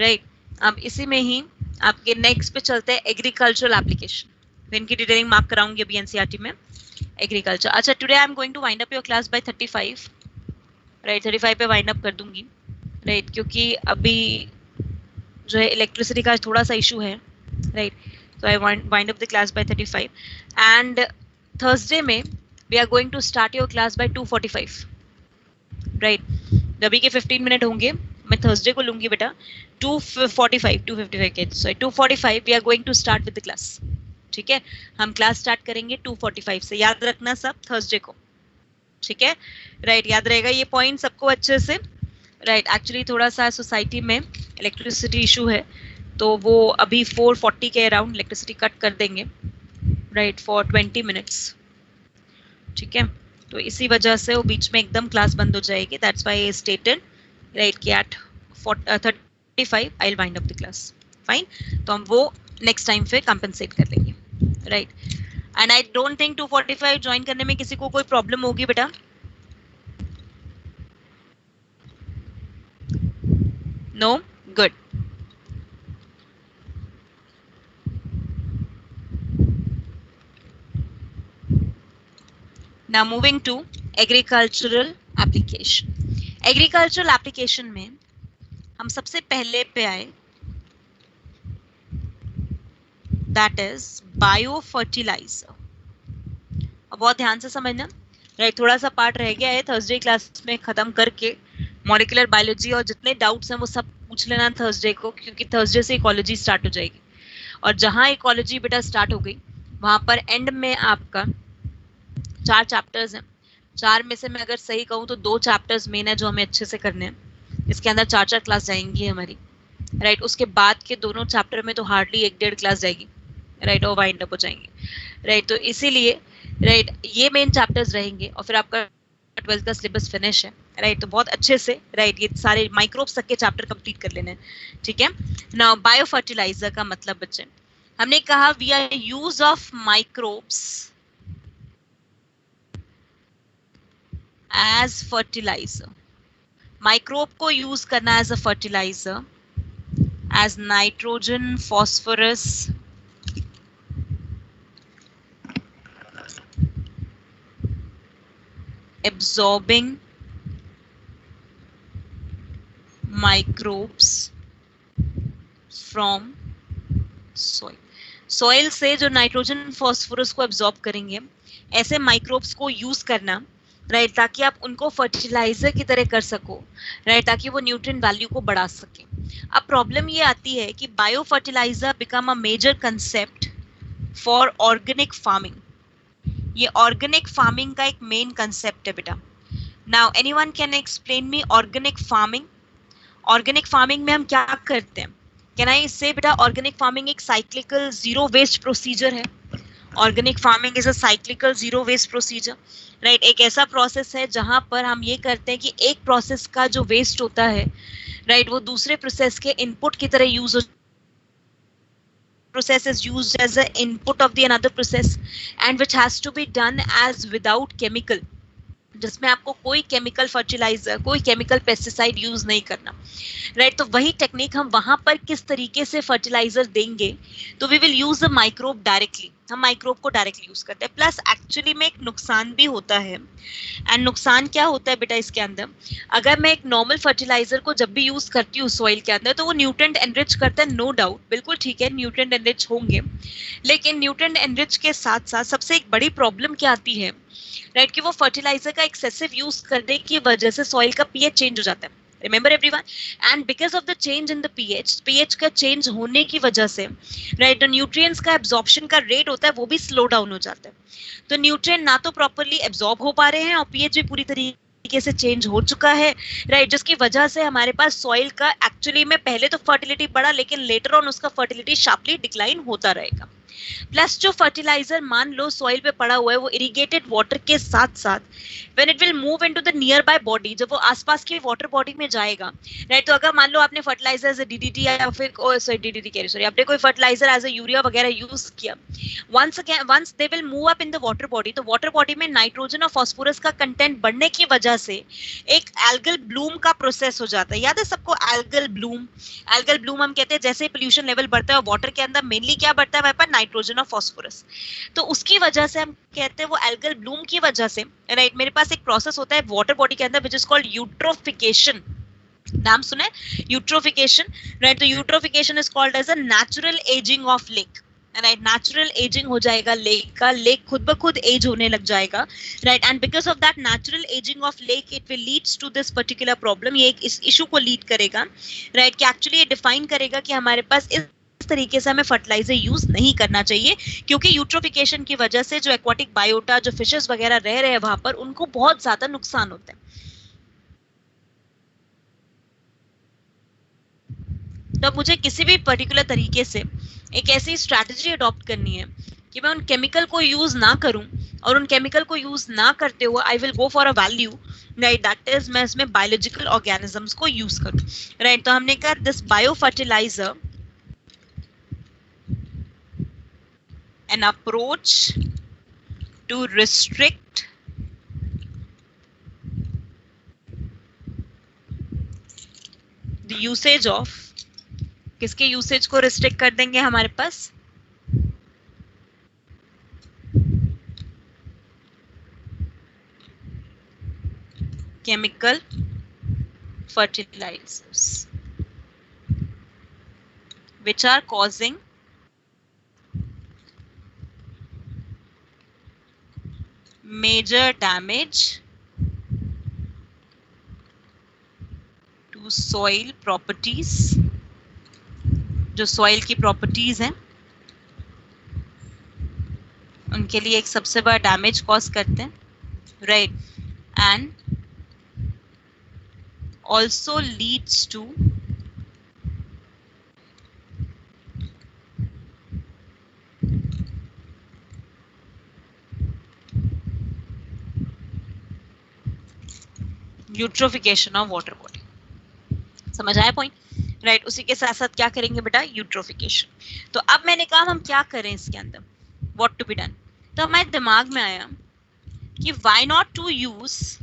S1: Right. अब इसी में ही आपके नेक्स्ट पे चलते हैं एग्रीकल्चरल एप्लीकेशन. इनकी डिटेलिंग मार्क कराऊंगी अभी एनसीईआरटी में. एग्रीकल्चर. अच्छा, today I am going to wind up your class by 35. Right, 35 पे वाइंड अप कर दूंगी. राइट, क्योंकि अभी जो है इलेक्ट्रिसिटी का थोड़ा सा इशू है. Right, so I wind up the class by 35 and Thursday में we are going to start your class by 2:45. right, अभी के 15 मिनट होंगे, मैं Thursday को लूंगी बेटा 2:55 के. sorry 2:45 we are going to start with the class. ठीक है, हम क्लास स्टार्ट करेंगे 2:45 से. याद रखना सब Thursday को. ठीक है, राइट, याद रहेगा ये पॉइंट सबको अच्छे से. राइट, एक्चुअली थोड़ा सा सोसाइटी में इलेक्ट्रिसिटी इशू है, तो वो अभी 4:40 के अराउंड इलेक्ट्रिसिटी कट कर देंगे. Right, for 20 minutes. ठीक है, तो इसी वजह से वो बीच में एकदम क्लास बंद हो जाएगी. That's why I stated right कि at 35 I will wind up the class. Fine, तो हम वो नेक्स्ट टाइम पे कंपनसेट कर लेंगे. Right, and I don't think 2:45 join करने में किसी को कोई प्रॉब्लम होगी बेटा. No, good. Now moving to agricultural application. Agricultural application में हम सबसे पहले पे आए, that is biofertilizer. अब बहुत ध्यान से समझना. राइट, थोड़ा सा पार्ट रह गया है, थर्सडे क्लास में खत्म करके मॉलिक्यूलर बायोलॉजी और जितने डाउट्स हैं वो सब पूछ लेना थर्सडे को, क्योंकि थर्सडे से इकोलॉजी स्टार्ट हो जाएगी. और जहाँ इकोलॉजी बेटा स्टार्ट हो गई वहाँ पर एंड में आपका 4 चैप्टर्स हैं. 4 में से मैं अगर सही कहूँ तो 2 चैप्टर्स मेन है जो हमें अच्छे से करने हैं. इसके अंदर 4 क्लास जाएंगी हमारी. राइट, उसके बाद के दोनों चैप्टर में तो हार्डली 1-1.5 क्लास जाएगी. राइट, और वाइंड अप हो जाएंगे. राइट, तो इसीलिए राइट ये मेन चैप्टर्स रहेंगे और फिर आपका 12th का सिलेबस फिनिश है. राइट, तो बहुत अच्छे से राइट ये सारे माइक्रोब्स तक के चैप्टर कंप्लीट कर लेने हैं. ठीक है, नाउ बायो फर्टिलाइजर का मतलब बच्चे हमने कहा we are use of microbes as fertilizer. Microbe को यूज करना as a fertilizer, as nitrogen, phosphorus, absorbing microbes from soil. soil से जो नाइट्रोजन फॉस्फोरस को एब्जॉर्ब करेंगे, ऐसे माइक्रोब्स को यूज करना. राइट, ताकि आप उनको फर्टिलाइजर की तरह कर सको. राइट, ताकि वो न्यूट्रिएंट वैल्यू को बढ़ा सके. अब प्रॉब्लम ये आती है कि bio fertilizer become a major concept for organic farming. ये ऑर्गेनिक फार्मिंग का एक मेन कंसेप्ट है बेटा. Now anyone can explain me organic farming. Organic farming में हम क्या करते हैं? कैन आई से बेटा ऑर्गेनिक फार्मिंग एक साइक्लिकल जीरो वेस्ट प्रोसीजर है. Organic farming is a cyclical zero waste procedure. Right, एक ऐसा प्रोसेस है जहां पर हम ये करते हैं कि एक प्रोसेस का जो वेस्ट होता है राइट वो दूसरे प्रोसेस के इनपुट की तरह यूज हो. process is used as an input of the another process and which has to be done as without chemical, जिसमें आपको कोई केमिकल फर्टिलाइजर, कोई केमिकल पेस्टिसाइड यूज नहीं करना. राइट, तो वही टेक्निक हम वहां पर किस तरीके से फर्टिलाइजर देंगे, तो we will use the microbe directly. हम माइक्रोब को डायरेक्टली यूज करते हैं. प्लस एक्चुअली में एक नुकसान भी होता है. एंड नुकसान क्या होता है बेटा इसके अंदर, अगर मैं एक नॉर्मल फर्टिलाइजर को जब भी यूज करती हूँ सॉइल के अंदर तो वो न्यूट्रिएंट एनरिच करता है, नो डाउट, बिल्कुल ठीक है, न्यूट्रिएंट एनरिच होंगे. लेकिन न्यूट्रिएंट एनरिच के साथ साथ सबसे एक बड़ी प्रॉब्लम क्या आती है राइट कि वो फर्टिलाइजर का एक्सेसिव यूज करने की वजह से सॉइल का पीएच चेंज हो जाता है. Remember everyone, and because of the change in the pH का चेंज होने की वजह से राइट द न्यूट्रिएंट्स का एब्जॉर्प्शन का रेट होता है वो भी स्लो डाउन हो जाता है. तो न्यूट्रिएंट ना तो प्रॉपर्ली एब्जॉर्ब हो पा रहे हैं और पीएच भी पूरी तरीके से चेंज हो चुका है राइट, जिसकी वजह से हमारे पास सॉइल का एक्चुअली में पहले तो फर्टिलिटी बढ़ा लेकिन लेटर ऑन उसका फर्टिलिटी शार्पली डिक्लाइन होता रहेगा. प्लस जो फर्टिलाइजर मान लो सॉइल पे पड़ा हुआ है वो इरिगेटेड वाटर के साथ साथ when it will move into the near by body, जब वो आसपास की वाटर बॉडी में जाएगा, राइट, तो अगर मान लो आपने फर्टिलाइजर एज डीडीटी या फिर सॉरी डीडीटी कह रही सॉरी आपने कोई फर्टिलाइजर एज अ यूरिया वगैरह यूज किया, once they will move up in the water body, तो वाटर बॉडी में नाइट्रोजन और फास्फोरस का कंटेंट बढ़ने की वजह से एक एल्गल ब्लूम का प्रोसेस हो जाता है। याद है सबको एल्गल ब्लूम? एल्गल ब्लूम हम कहते हैं जैसे पोल्यूशन लेवल बढ़ता है और वाटर के अंदर मेनली क्या बढ़ता है हमारे पास, नाइट्रोजन और फास्फोरस, तो उसकी वजह से हम कहते हैं वो एल्गल ब्लूम की वजह से, राइट, मेरे पास एक प्रोसेस होता है वाटर बॉडी के अंदर विच इज कॉल्ड यूट्रोफिकेशन। नाम सुना है यूट्रोफिकेशन, राइट, तो eutrophication is called as a natural ageing of lake, right, natural ageing हो जाएगा लेक का, लेक खुद ब खुद एज होने लग जाएगा, right, and because of that natural ageing of lake it will leads to this particular problem, ये एक इस इशू को लीड करेगा, राइट, कि एक्चुअली ये डिफाइन करेगा कि हमारे पास इस तरीके से हमें फर्टिलाइजर यूज नहीं करना चाहिए, क्योंकि यूट्रोफिकेशन की वजह से जो एक्वाटिक बायोटा, जो फिशेस वगैरह रह रहे हैं वहां पर, उनको बहुत ज्यादा नुकसान होता है। तो अब मुझे किसी भी पर्टिकुलर तरीके से एक ऐसी स्ट्रैटेजी अडॉप्ट करनी है कि मैं उन केमिकल को यूज ना करूं, और उन केमिकल को यूज ना करते हुए I will go for a value, right, that is मैं इसमें बायोलॉजिकल ऑर्गेनिजम्स को यूज करूं, राइट, तो हमने कहा this bio fertiliser an approach to restrict the usage of, किसके यूसेज को रिस्ट्रिक्ट कर देंगे हमारे पास, chemical fertilizers which are causing major damage to soil properties, जो soil की properties हैं उनके लिए एक सबसे बड़ा डैमेज कॉज करते हैं, right, and also leads to eutrophication of water body. समझ आया पॉइंट, राइट, उसी के साथ साथ क्या करेंगे बेटा, यूट्रोफिकेशन। तो अब मैंने कहा हम क्या करें इसके अंदर, व्हाट टू बी डन, तो हमारे दिमाग में आया कि why not to use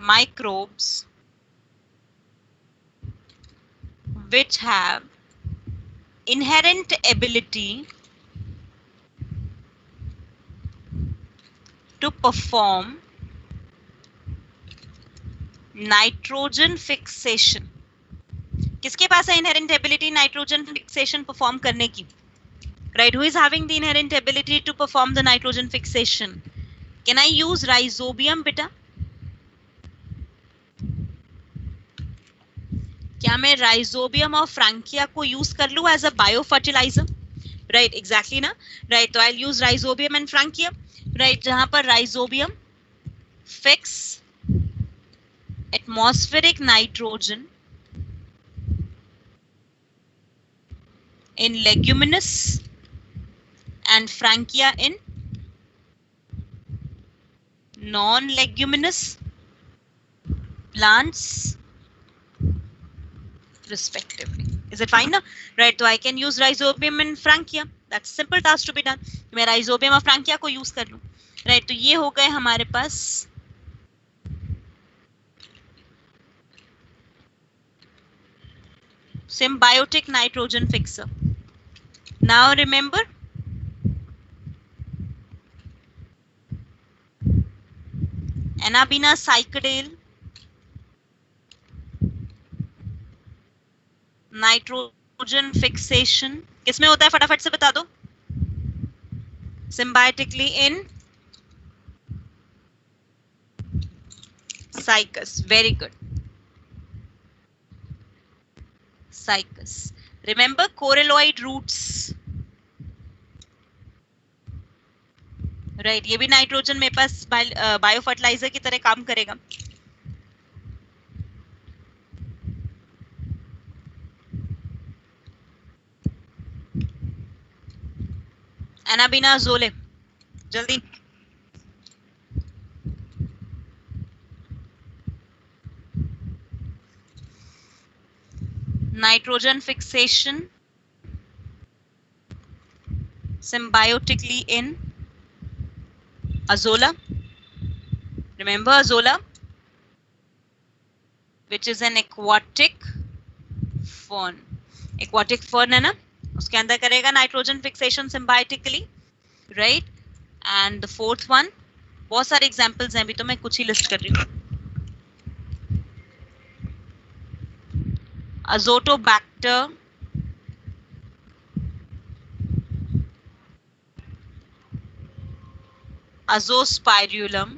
S1: microbes which have inherent ability to perform nitrogen fixation। किसके पास है inherent ability nitrogen fixation perform करने की, right, who is having the inherent ability to perform the nitrogen fixation? Can I use rhizobium बेटा? क्या मैं rhizobium और Frankia को use कर लूं as a bio fertilizer, right, exactly ना, राइट, तो I use Rhizobium and Frankia, right, जहां पर Rhizobium fix atmospheric nitrogen in leguminous and Frankia in non-leguminous plants respectively. Is it fine now? Right, so I can use rhizobium and Frankia. That's simple task to be done. मैं rhizobium और Frankia को use कर लूं, right, तो ये हो गए हमारे पास symbiotic nitrogen fixer. Now remember, Anabina cycadale, nitrogen fixation किसमें होता है, फटाफट से बता दो, symbiotically in Cycas. Very good. Cycas. Remember coralloid roots. Right, ये भी नाइट्रोजन मेरे पास बायो फर्टिलाइजर की तरह काम करेगा। एनाबिना जोले, जल्दी। Nitrogen fixation symbiotically in azolla. Remember azolla, which is an aquatic fern. Aquatic fern है ना, उसके अंदर करेगा nitrogen fixation symbiotically, right? And the fourth one, बहुत सारे एग्जाम्पल्स हैं, अभी तो मैं कुछ ही लिस्ट कर रही हूँ. Azotobacter Azospirillum,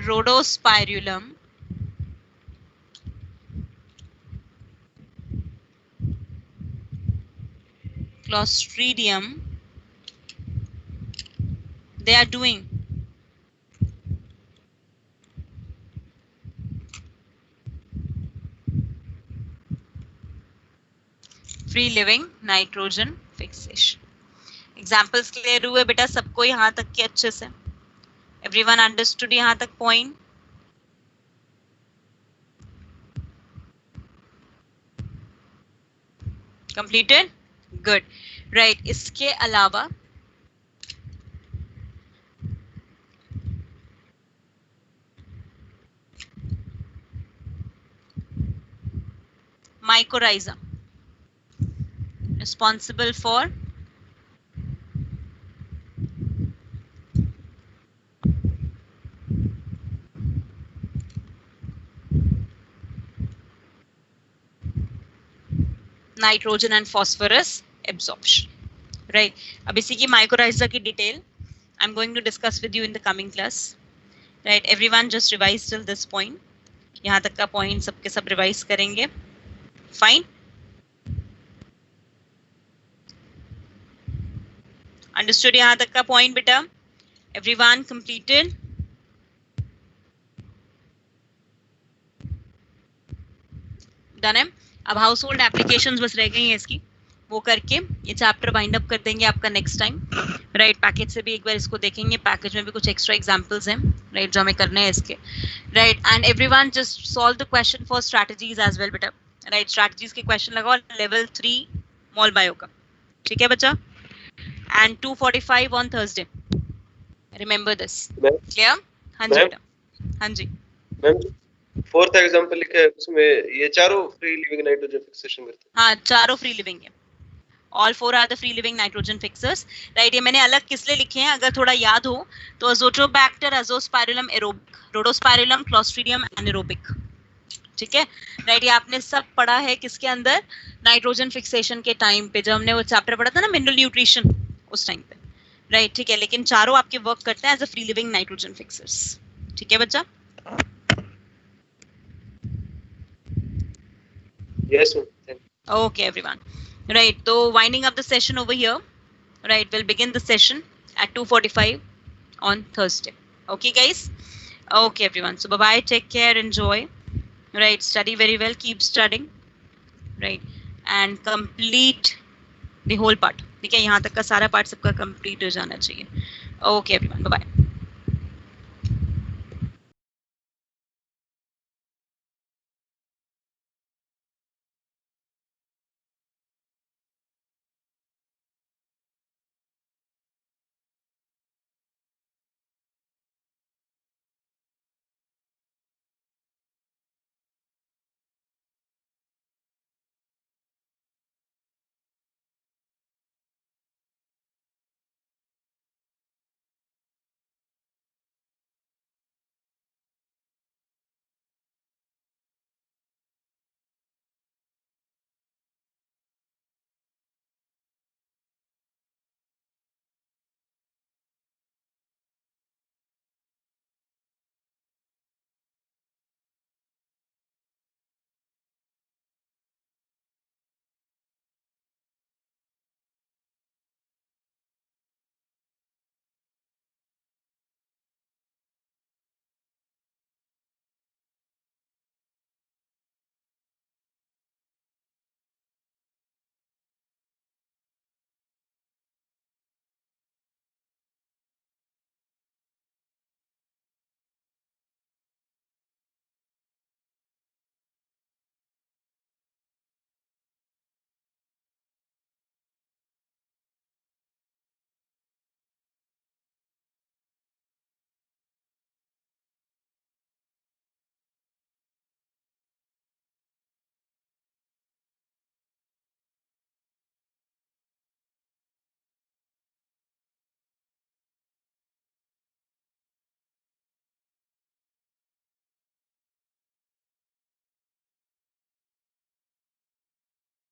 S1: Rhodospirillum, Clostridium. They are doing free living nitrogen fixation. Examples clear हुए बेटा सबको यहाँ तक के अच्छे से? Everyone understood यहाँ तक point? Completed? Good. Right. इसके अलावा mycorrhiza, responsible for nitrogen and phosphorus absorption, right? अब इसी की mycorrhiza की detail I'm going to discuss with you in the coming class, right? Everyone just revise till this point. यहाँ तक का point सबके सब revise करेंगे. Fine? Understood यहाँ तक का point बेटा? Everyone completed? Done है? अब हाउस होल्ड एप्लीकेशंस बस रह गई हैं इसकी, वो करके ये चैप्टर वाइंड अप कर देंगे आपका नेक्स्ट टाइम, राइट? पैकेज से भी एक बार इसको देखेंगे, पैकेज में भी कुछ एक्स्ट्रा एग्जांपल्स हैं, राइट, जो हमें करने हैं इसके, right? And everyone just solve the question for strategies as well बेटा, राइट? स्ट्रैटेजीज के क्वेश्चन लगाओ लेवल 3 मॉल बायो का, ठीक है बच्चा? And 2:45 on Thursday, remember this, clear? हाँ जी बेटा, हाँ जी
S3: मैम। फोर्थ एग्जांपल लिखा है उसमें, ये चारों फ्री लिविंग नाइट्रोजन फिक्सेशन करते हैं।
S1: हाँ, चारों फ्री लिविंग है, all 4 are the free living nitrogen fixers, right? ये मैंने अलग किस लिए लिखे हैं अगर थोड़ा याद हो तो, अजोटोबैक्टर, अजोस्पाइरुलम एरोबिक, रोडोस्पाइरुलम, क्लोस्ट्रीडियम एनारोबिक, ठीक है, राइट? ये आपने सब पढ़ा है किसके अंदर? नाइट्रोजन फिक्सेशन के टाइम पे, जब हमने वो चैप्टर पढ़ा था ना मिनरल न्यूट्रिशन, उस टाइम पे, राइट? ठीक है, लेकिन चारों आपके वर्क करते हैं as a free living nitrogen fixers, ठीक है बच्चा?
S3: Yes, ma'am.
S1: Okay, everyone. Right. So winding up the session over here. Right. We'll begin the session at 2:45 on Thursday. Okay, guys. Okay, everyone. So bye bye. Take care. Enjoy. Right. Study very well. Keep studying. Right. And complete the whole part. ठीक है, यहाँ तक का सारा part सबका complete हो जाना चाहिए. Okay, everyone. Bye bye.